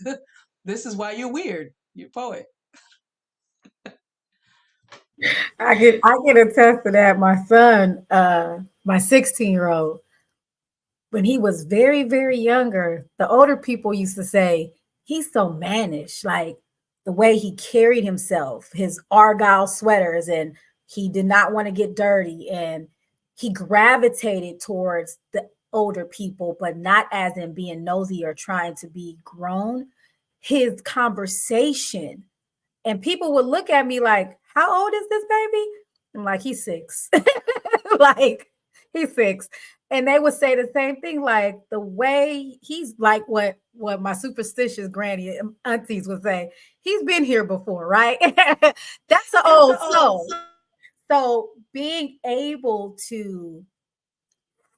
This is why you're weird. You're a poet. I can attest to that. My son, my 16-year-old, when he was very, very younger, the older people used to say, he's so mannish, like the way he carried himself, his Argyle sweaters, and he did not want to get dirty. And he gravitated towards the older people, but not as in being nosy or trying to be grown. His conversation, and people would look at me like, how old is this baby? I'm like, he's 6. Like, he's 6. And they would say the same thing, like the way he's like what my superstitious granny aunties would say, he's been here before, right? That's an old soul. So being able to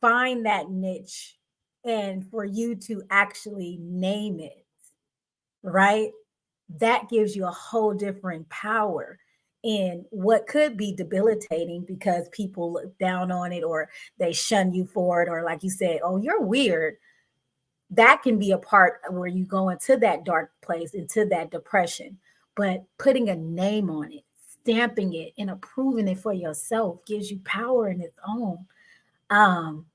find that niche and for you to actually name it, right? That gives you a whole different power in what could be debilitating because people look down on it or they shun you for it, or like you said, oh, you're weird. That can be a part where you go into that dark place, into that depression. But putting a name on it, stamping it, and approving it for yourself gives you power in its own. Um,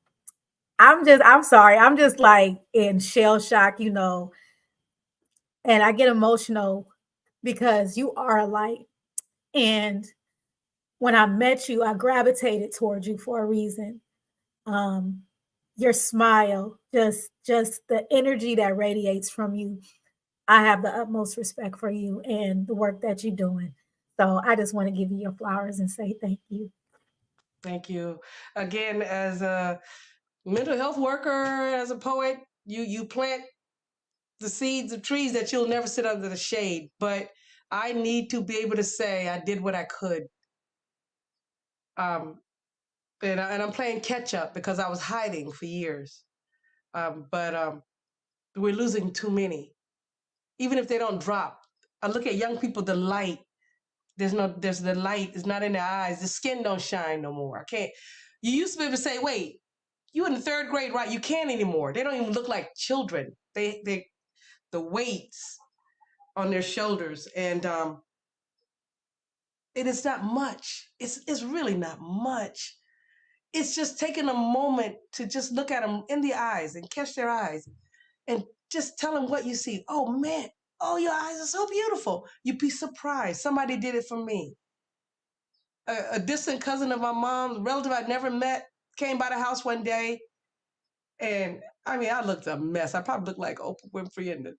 I'm sorry, I'm just like in shell shock, and I get emotional because you are a light. And when I met you, I gravitated towards you for a reason. Um, your smile, just the energy that radiates from you. I have the utmost respect for you and the work that you're doing. So I just want to give you your flowers and say thank you. Thank you. Again, as a mental health worker, as a poet, you plant the seeds of trees that you'll never sit under the shade. But I need to be able to say I did what I could. Um, and I'm playing catch up because I was hiding for years. But we're losing too many. Even if they don't drop, I look at young people. The light, there's the light is not in their eyes. The skin don't shine no more. I can't. You used to be able to say, wait, you in the 3rd grade, right? You can't anymore. They don't even look like children. They the weights on their shoulders, and it is not much. It's really not much. It's just taking a moment to just look at them in the eyes and catch their eyes and just tell them what you see. Oh man, oh, your eyes are so beautiful. You'd be surprised. Somebody did it for me. A distant cousin of my mom's, relative I'd never met, came by the house one day. And I mean, I looked a mess. I probably looked like Oprah Winfrey in the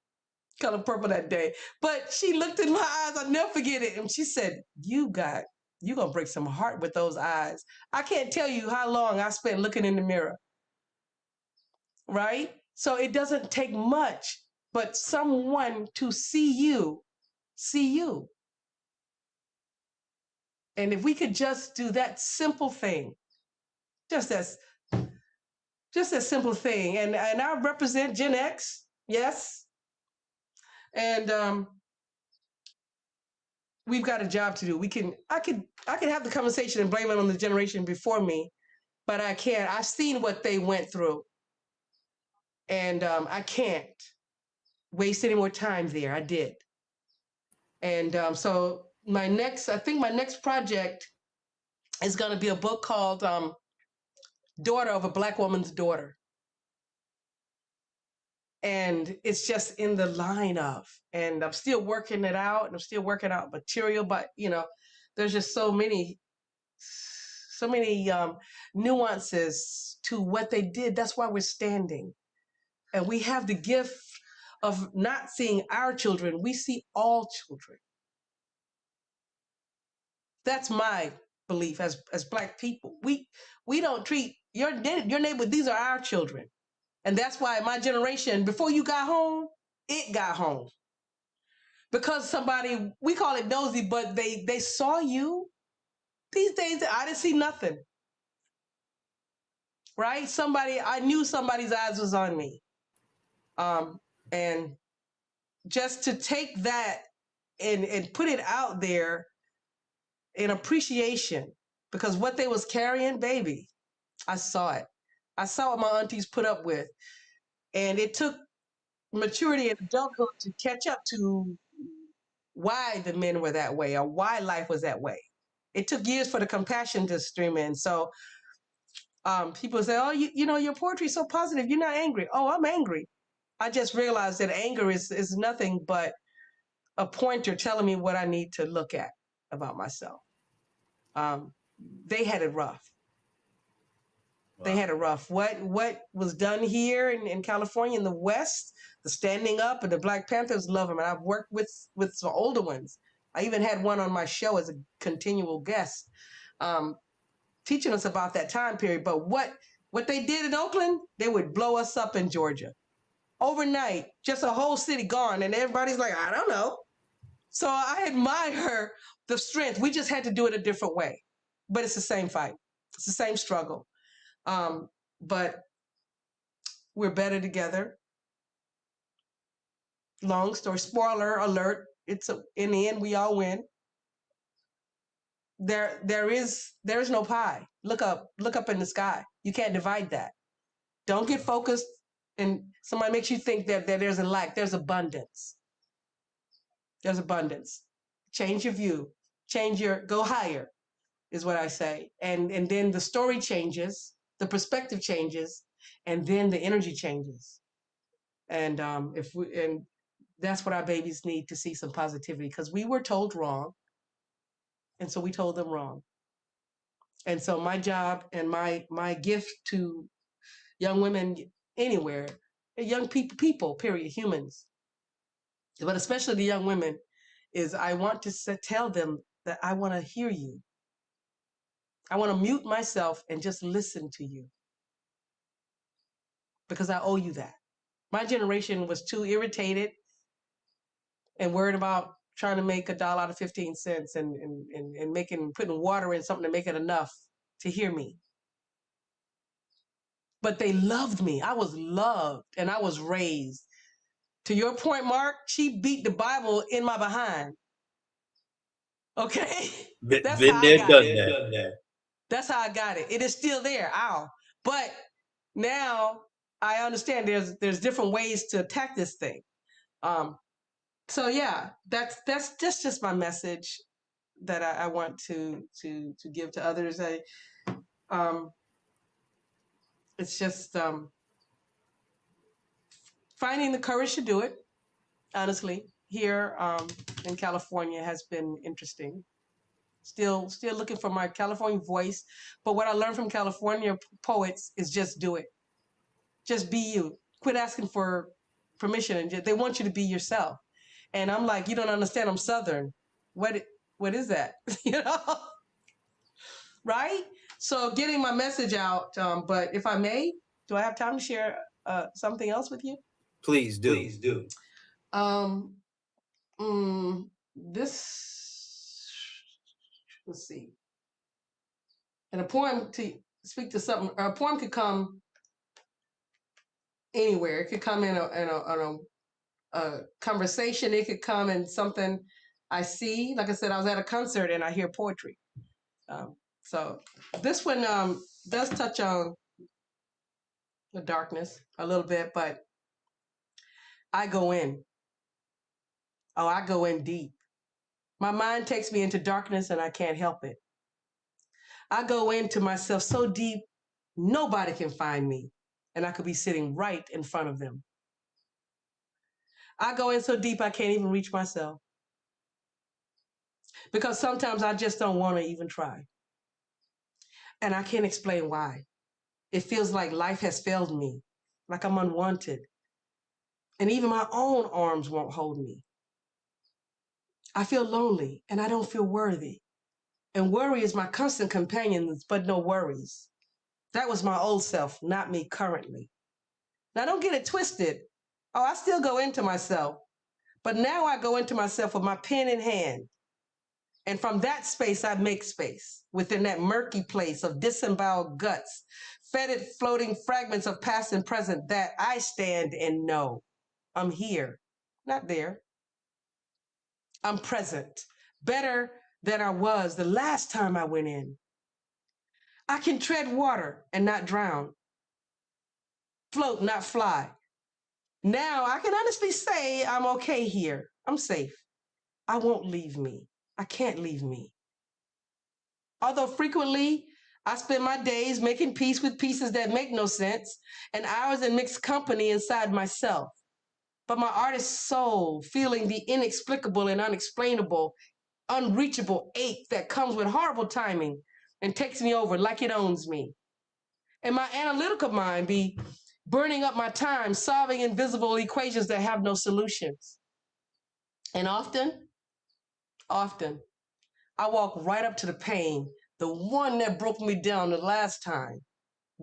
Color Purple that day. But she looked in my eyes. I'll never forget it. And she said, you're going to break some heart with those eyes. I can't tell you how long I spent looking in the mirror. Right? So it doesn't take much, but someone to see you. And if we could just do that simple thing, just as simple thing. And I represent Gen X, yes. And we've got a job to do. I could have the conversation and blame it on the generation before me, but I can't. I've seen what they went through, and I can't waste any more time there. I did, and so I think my next project is going to be a book called "Daughter of a Black Woman's Daughter," and it's just in the line of, and I'm still working it out, and I'm still working out material, but there's just so many nuances to what they did. That's why we're standing. And we have the gift of not seeing our children. We see all children. That's my belief as Black people. We don't treat your neighbor, these are our children. And that's why my generation, before you got home, it got home. Because somebody, we call it nosy, but they saw you. These days, I didn't see nothing. Right? I knew somebody's eyes was on me. And just to take that and put it out there in appreciation, because what they was carrying, baby, I saw it. I saw what my aunties put up with. And it took maturity and adulthood to catch up to why the men were that way or why life was that way. It took years for the compassion to stream in. So people say, oh, you know, your poetry is so positive. You're not angry. Oh, I'm angry. I just realized that anger is nothing but a pointer telling me what I need to look at about myself. They had it rough. Wow. They had it rough. What was done here in California in the West, the standing up and the Black Panthers love them. And I've worked with some older ones. I even had one on my show as a continual guest, teaching us about that time period. But what they did in Oakland, they would blow us up in Georgia. Overnight, just a whole city gone. And everybody's like, I don't know. So I admire the strength. We just had to do it a different way. But it's the same fight. It's the same struggle. But we're better together. Long story, spoiler alert. In the end, we all win. There's no pie. Look up in the sky. You can't divide that. Don't get focused and somebody makes you think that there's a lack. There's abundance. There's abundance. Change your view. Go higher is what I say. And then the story changes, the perspective changes, and then the energy changes. And that's what our babies need, to see some positivity, because we were told wrong. And so we told them wrong. And so my job and my gift to young women anywhere, young people, period, humans, but especially the young women, is I want to tell them that I want to hear you. I want to mute myself and just listen to you, because I owe you that. My generation was too irritated and worried about trying to make $1 out of 15 cents and putting water in something to make it enough to hear me. But they loved me. I was loved and I was raised. To your point, Mark, she beat the Bible in my behind. Okay? That's Been how there, I got done it. that. That's how I got it. It is still there. Ow. But now I understand there's different ways to attack this thing. So yeah, that's just my message that I want to give to others. It's just finding the courage to do it. Honestly, here in California has been interesting. Still looking for my California voice. But what I learned from California poets is just do it. Just be you. Quit asking for permission, and they want you to be yourself. And I'm like, you don't understand. I'm Southern. What is that? You know, right? So getting my message out. But if I may, do I have time to share something else with you? Please do. This, let's see. And a poem to speak to something. A poem could come anywhere. It could come in a conversation. It could come in something I see. Like I said, I was at a concert and I hear poetry. So this one does touch on the darkness a little bit, but I go in. Oh, I go in deep. My mind takes me into darkness and I can't help it. I go into myself so deep, nobody can find me, and I could be sitting right in front of them. I go in so deep I can't even reach myself, because sometimes I just don't want to even try. And I can't explain why. It feels like life has failed me, like I'm unwanted. And even my own arms won't hold me. I feel lonely and I don't feel worthy. And worry is my constant companion, but no worries. That was my old self, not me currently. Now don't get it twisted. Oh, I still go into myself. But now I go into myself with my pen in hand. And from that space, I make space within that murky place of disemboweled guts, fetid floating fragments of past and present, that I stand and know I'm here, not there. I'm present. Better, than I was the last time I went in. I can tread water and not drown, float, not fly. Now I can honestly say I'm okay here. I'm safe. I won't leave me. I can't leave me. Although frequently I spend my days making peace with pieces that make no sense and hours in mixed company inside myself. But my artist soul feeling the inexplicable and unexplainable, unreachable ache that comes with horrible timing and takes me over like it owns me. And my analytical mind be burning up my time solving invisible equations that have no solutions. And often, I walk right up to the pain, the one that broke me down the last time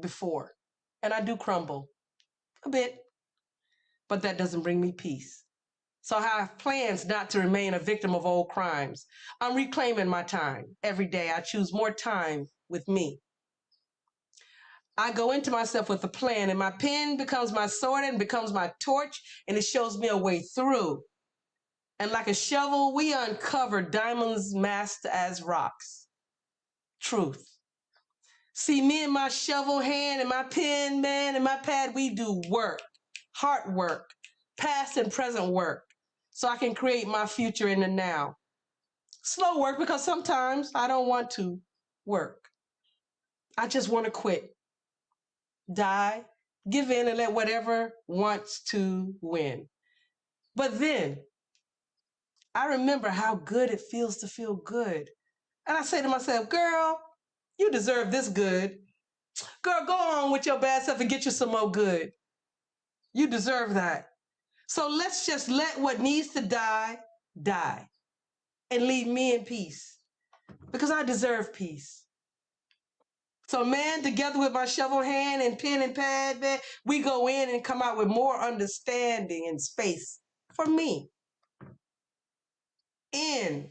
before. And I do crumble a bit, but that doesn't bring me peace. So I have plans not to remain a victim of old crimes. I'm reclaiming my time. Every day I choose more time with me. I go into myself with a plan, and my pen becomes my sword and becomes my torch, and it shows me a way through. And like a shovel, we uncover diamonds masked as rocks. Truth. See, me and my shovel hand and my pen, man, and my pad, we do work, heart work, past and present work, so I can create my future in the now. Slow work because sometimes I don't want to work. I just want to quit, die, give in, and let whatever wants to win. But then I remember how good it feels to feel good. And I say to myself, girl, you deserve this good. Girl, go on with your bad self and get you some more good. You deserve that. So let's just let what needs to die, die, and leave me in peace because I deserve peace. So, man, together with my shovel hand and pen and pad, man, we go in and come out with more understanding and space for me. In,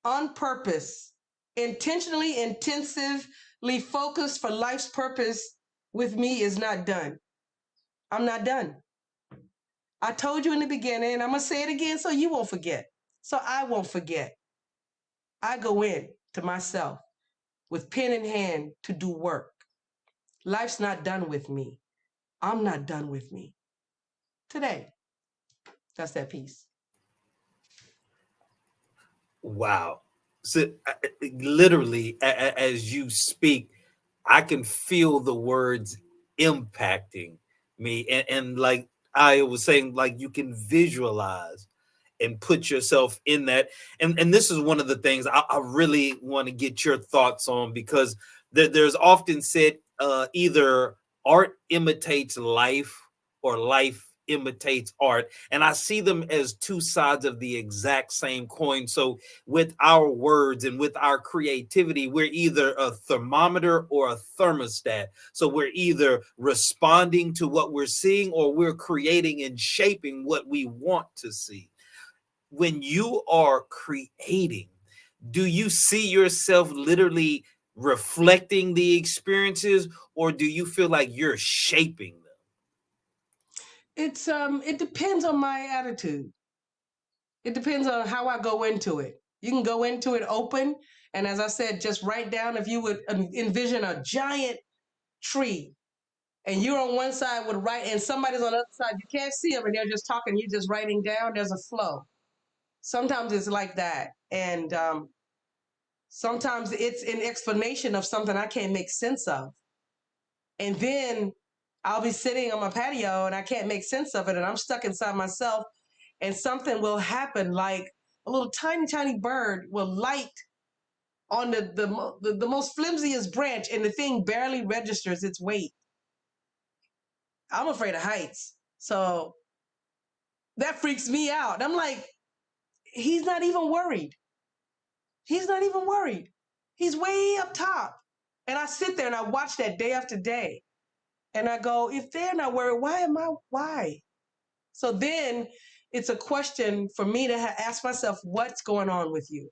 on purpose, intentionally, intensively focused for life's purpose with me is not done. I'm not done. I told you in the beginning, and I'm going to say it again so you won't forget. So I won't forget. I go in to myself with pen in hand to do work. Life's not done with me. I'm not done with me. Today, that's that piece. Wow. So literally, as you speak, I can feel the words impacting me. And like I was saying, like you can visualize and put yourself in that. And this is one of the things I really want to get your thoughts on because there's often said either art imitates life or life imitates art. And I see them as two sides of the exact same coin. So with our words and with our creativity, we're either a thermometer or a thermostat. So we're either responding to what we're seeing or we're creating and shaping what we want to see. When you are creating, do you see yourself literally reflecting the experiences or do you feel like you're shaping them? It depends on my attitude. It depends on how I go into it. You can go into it open, and as I said, just write down if you would envision a giant tree, and you're on one side with right, and somebody's on the other side. You can't see them, and they're just talking. You're just writing down. There's a flow. Sometimes it's like that, and sometimes it's an explanation of something I can't make sense of, and then I'll be sitting on my patio and I can't make sense of it, and I'm stuck inside myself, and something will happen like a little tiny bird will light on the most flimsiest branch, and the thing barely registers its weight. I'm afraid of heights, so that freaks me out. I'm like, he's not even worried. He's not even worried. He's way up top. And I sit there and I watch that day after day. And I go, if they're not worried, why am I? Why? So then it's a question for me to ask myself, what's going on with you?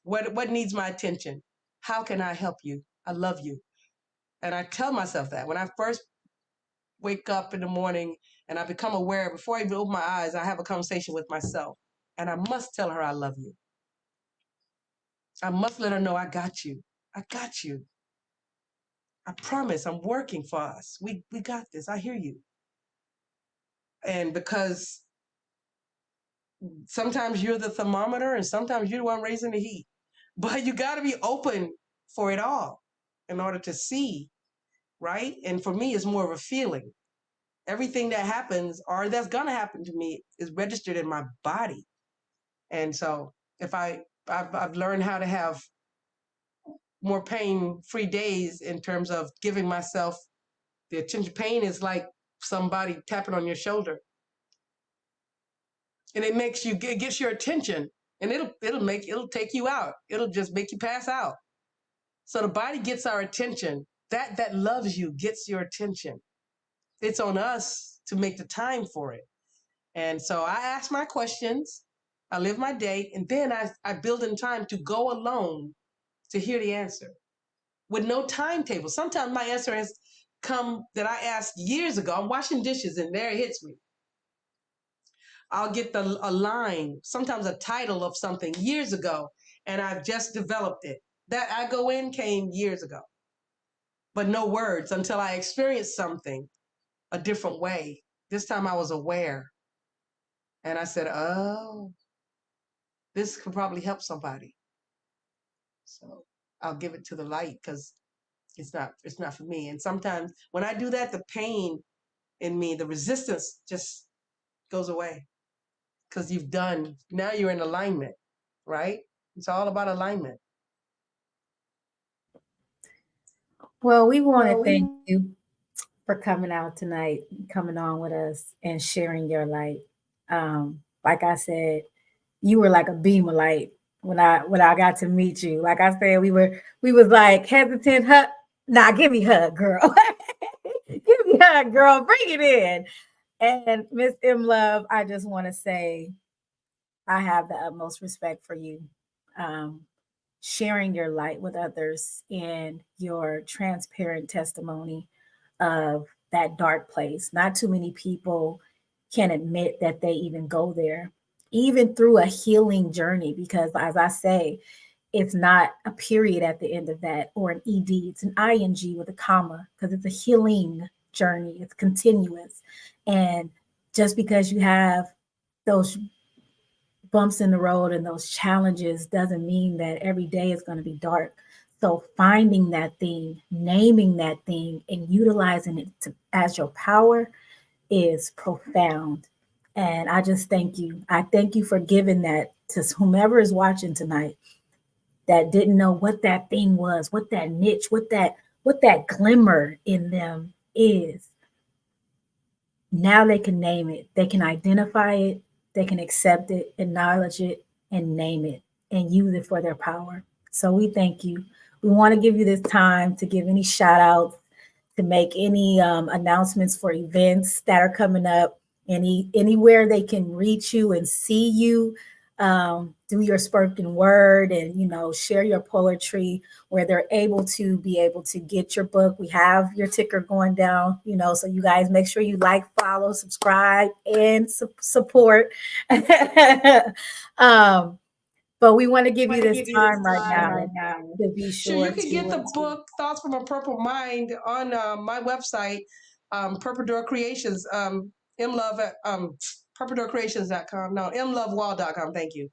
What needs my attention? How can I help you? I love you. And I tell myself that when I first wake up in the morning and I become aware, before I even open my eyes, I have a conversation with myself. And I must tell her I love you. I must let her know I got you. I got you. I promise I'm working for us. We got this. I hear you. And because sometimes you're the thermometer and sometimes you're the one raising the heat. But you got to be open for it all in order to see, right? And for me, it's more of a feeling. Everything that happens or that's going to happen to me is registered in my body. And so if I've learned how to have more pain-free days in terms of giving myself the attention. Pain is like somebody tapping on your shoulder, and it makes you it gets your attention, and it'll take you out. It'll just make you pass out. So the body gets our attention. That loves you gets your attention. It's on us to make the time for it. And so I ask my questions, I live my day, and then I build in time to go alone to hear the answer with no timetable. Sometimes my answer has come that I asked years ago. I'm washing dishes and there it hits me. I'll get a line, sometimes a title of something years ago, and I've just developed it. That I go in came years ago, but no words until I experienced something a different way. This time I was aware, and I said, "Oh, this could probably help somebody." So I'll give it to the light because it's not for me. And sometimes when I do that, the pain in me, the resistance just goes away because now you're in alignment, right? It's all about alignment. Well, we want to thank you for coming out tonight, coming on with us and sharing your light. Like I said, you were like a beam of light when I got to meet you. Like I said, we was like hesitant, nah, give me hug, girl. Give me hug, girl, bring it in. And Miss M Love, I just want to say I have the utmost respect for you. Sharing your light with others and your transparent testimony of that dark place. Not too many people can admit that they even go there, even through a healing journey, because as I say, it's not a period at the end of that or an ED, it's an ING with a comma because it's a healing journey, it's continuous. And just because you have those bumps in the road and those challenges doesn't mean that every day is going to be dark. So finding that thing, naming that thing, and utilizing it as your power is profound. And I just thank you. I thank you for giving that to whomever is watching tonight that didn't know what that thing was, what that niche, what that glimmer in them is. Now they can name it. They can identify it. They can accept it, acknowledge it, and name it and use it for their power. So we thank you. We want to give you this time to give any shout outs, to make any announcements for events that are coming up, anywhere they can reach you and see you, do your spoken word and share your poetry, where they're able to get your book. We have your ticker going down, so you guys make sure you like, follow, subscribe, and support. But we want to give you this time right now to be Sure, sure you can get the book Thoughts from a Purple Mind on my website, Purple Door Creations, mlove at purpledoorcreations.com. No, mlovewall.com. Thank you.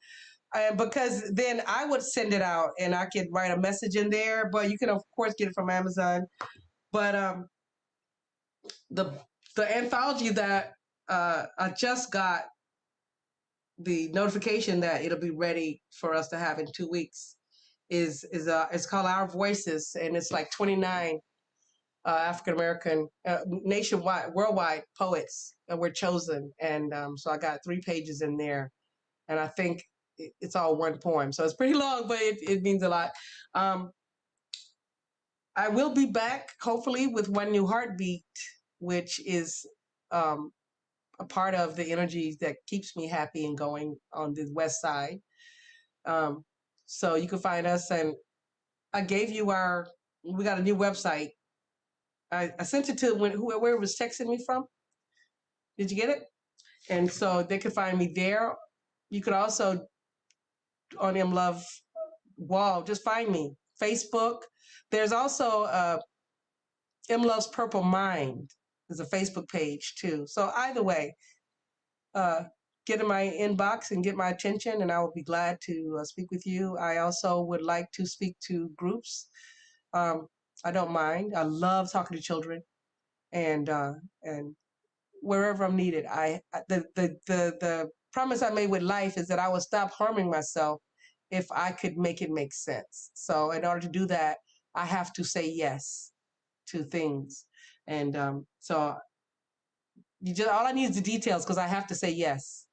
Because then I would send it out and I could write a message in there, but you can of course get it from Amazon. But the anthology that I just got the notification that it'll be ready for us to have in 2 weeks is it's called Our Voices, and it's like 29 African American, nationwide, worldwide poets that were chosen, and so I got 3 pages in there, and I think it's all one poem, so it's pretty long, but it means a lot. I will be back hopefully with One New Heartbeat, which is a part of the energy that keeps me happy and going on the West Side. So you can find us, and I gave you we got a new website. I sent it to whoever was texting me from. Did you get it? And so they could find me there. You could also on wall. Just find me. Facebook. There's also M Loves Purple Mind. There's a Facebook page too. So either way, get in my inbox and get my attention, and I will be glad to speak with you. I also would like to speak to groups. I don't mind. I love talking to children, and wherever I'm needed. The promise I made with life is that I would stop harming myself if I could make it make sense. So in order to do that, I have to say yes to things, and so you just all I need is the details because I have to say yes.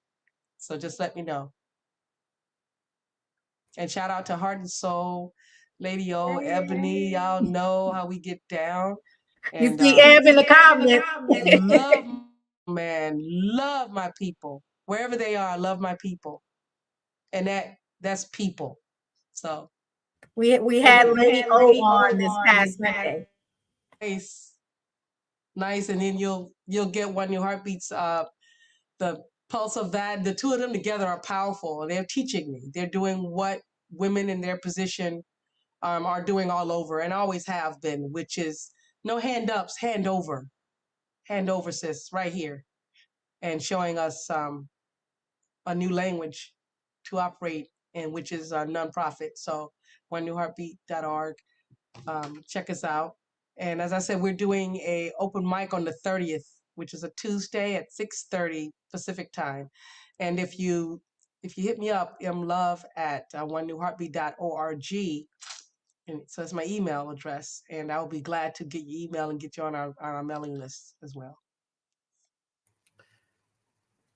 So just let me know. And shout out to Heart and Soul, Lady O, Ebony. Y'all know how we get down. You And see Eb in the comments. love, man, love my people. Wherever they are, I love my people. And that's people. So we had Lady O on this past Sunday. Nice. And then you'll get One New Heartbeats, the pulse of that. The two of them together are powerful. They're teaching me. They're doing what women in their position are doing all over and always have been, which is no hand ups, hand over. Hand over, sis, right here. And showing us a new language to operate in, which is a nonprofit. So onenewheartbeat.org. Check us out. And as I said, we're doing a open mic on the 30th, which is a Tuesday at 6:30 Pacific time. And if you hit me up, mlove at onenewheartbeat.org. And so that's my email address. And I'll be glad to get your email and get you on our mailing list as well.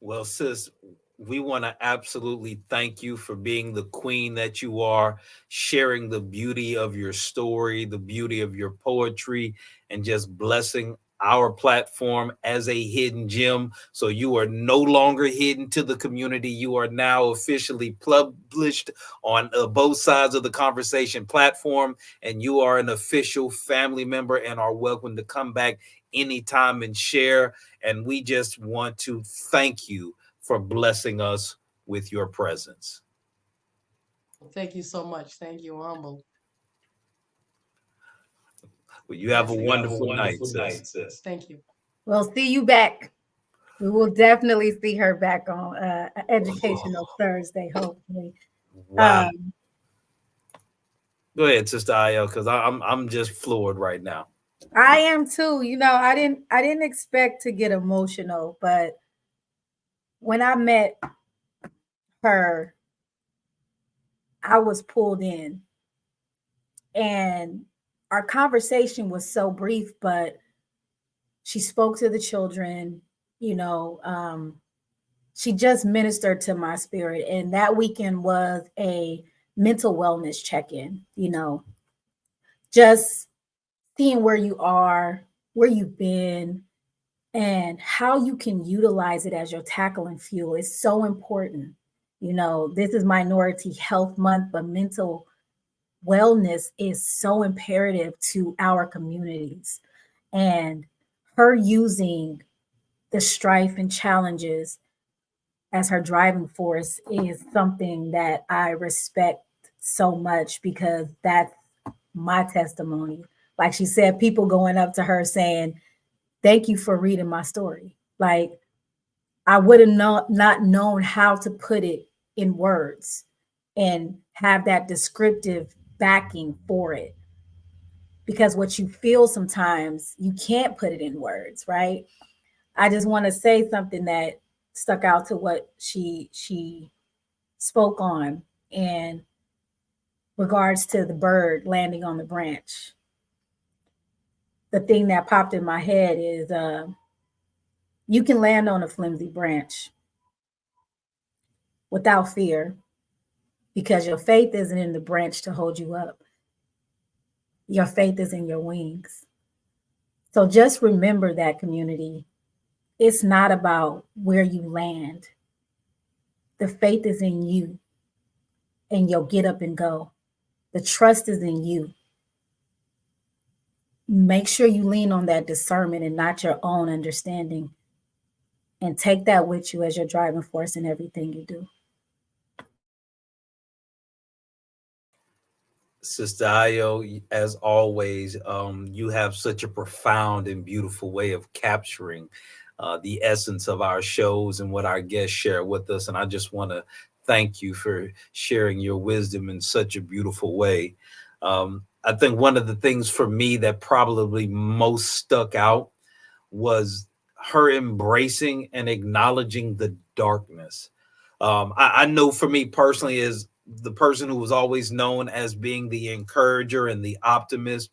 Well, sis, we want to absolutely thank you for being the queen that you are, sharing the beauty of your story, the beauty of your poetry, and just blessing our platform as a hidden gem. So you are no longer hidden to the community. You are now officially published on both sides of the conversation platform, and you are an official family member and are welcome to come back anytime and share. And we just want to thank you for blessing us with your presence. Thank you so much. Thank you, humble. Well, you have a wonderful night, sis. Thank you. We'll see you back. We will definitely see her back on Educational Thursday, hopefully. Wow. Go ahead, Sister Ayo, because I'm just floored right now. I am too. You know, I didn't expect to get emotional, but when I met her, I was pulled in. And our conversation was so brief, but she spoke to the children, you know, she just ministered to my spirit. And that weekend was a mental wellness check-in, you know, just seeing where you are, where you've been, and how you can utilize it as your tackling fuel is so important. You know, this is Minority Health Month, but mental wellness is so imperative to our communities. And her using the strife and challenges as her driving force is something that I respect so much, because that's my testimony. Like she said, people going up to her saying, "Thank you for reading my story." Like, I would have not known how to put it in words and have that descriptive backing for it. Because what you feel sometimes, you can't put it in words, right? I just want to say something that stuck out to what she spoke on in regards to the bird landing on the branch. The thing that popped in my head is you can land on a flimsy branch without fear, because your faith isn't in the branch to hold you up. Your faith is in your wings. So just remember that, community. It's not about where you land. The faith is in you, and you'll get up and go. The trust is in you. Make sure you lean on that discernment and not your own understanding, and take that with you as your driving force in everything you do. Sister Ayo, as always, you have such a profound and beautiful way of capturing the essence of our shows and what our guests share with us. And I just want to thank you for sharing your wisdom in such a beautiful way. I think one of the things for me that probably most stuck out was her embracing and acknowledging the darkness. I know for me personally, as the person who was always known as being the encourager and the optimist,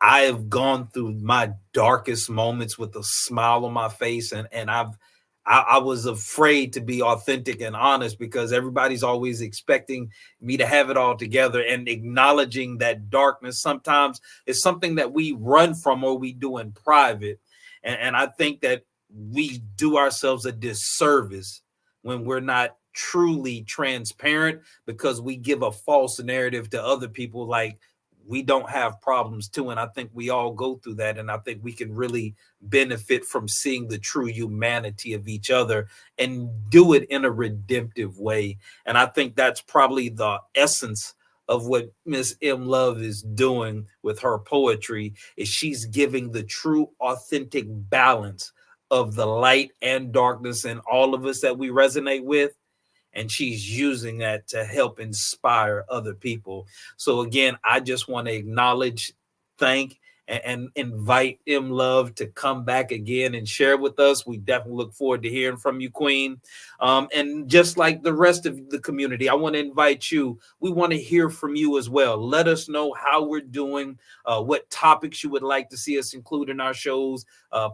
I have gone through my darkest moments with a smile on my face, and I was afraid to be authentic and honest because everybody's always expecting me to have it all together, and acknowledging that darkness sometimes is something that we run from or we do in private. And I think that we do ourselves a disservice when we're not truly transparent because we give a false narrative to other people like we don't have problems too. And I think we all go through that. And I think we can really benefit from seeing the true humanity of each other and do it in a redemptive way. And I think that's probably the essence of what Miss M. Love is doing with her poetry, is she's giving the true authentic balance of the light and darkness in all of us that we resonate with, and she's using that to help inspire other people. So again, I just want to acknowledge, thank, and invite M Love to come back again and share with us. We definitely look forward to hearing from you, Queen. And just like the rest of the community, I want to invite you. We want to hear from you as well. Let us know how we're doing, what topics you would like to see us include in our shows.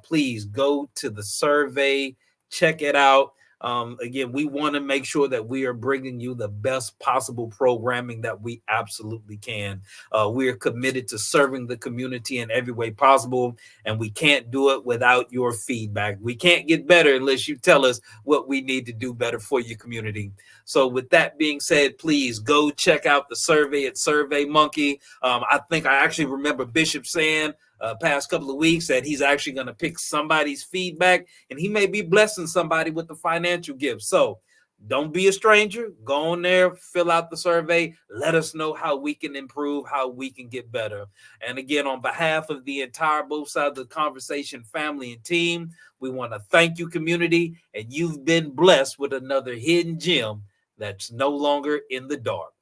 Please go to the survey, check it out. Again, we want to make sure that we are bringing you the best possible programming that we absolutely can. We are committed to serving the community in every way possible, and we can't do it without your feedback. We can't get better unless you tell us what we need to do better for your community. So with that being said, please go check out the survey at SurveyMonkey. I think I actually remember Bishop saying past couple of weeks that he's actually going to pick somebody's feedback, and he may be blessing somebody with the financial gift. So don't be a stranger. Go on there, fill out the survey. Let us know how we can improve, how we can get better. And again, on behalf of the entire Both Sides of the Conversation family and team, we want to thank you, community, and you've been blessed with another hidden gem that's no longer in the dark.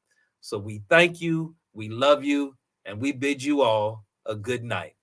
So we thank you, we love you, and we bid you all a good night.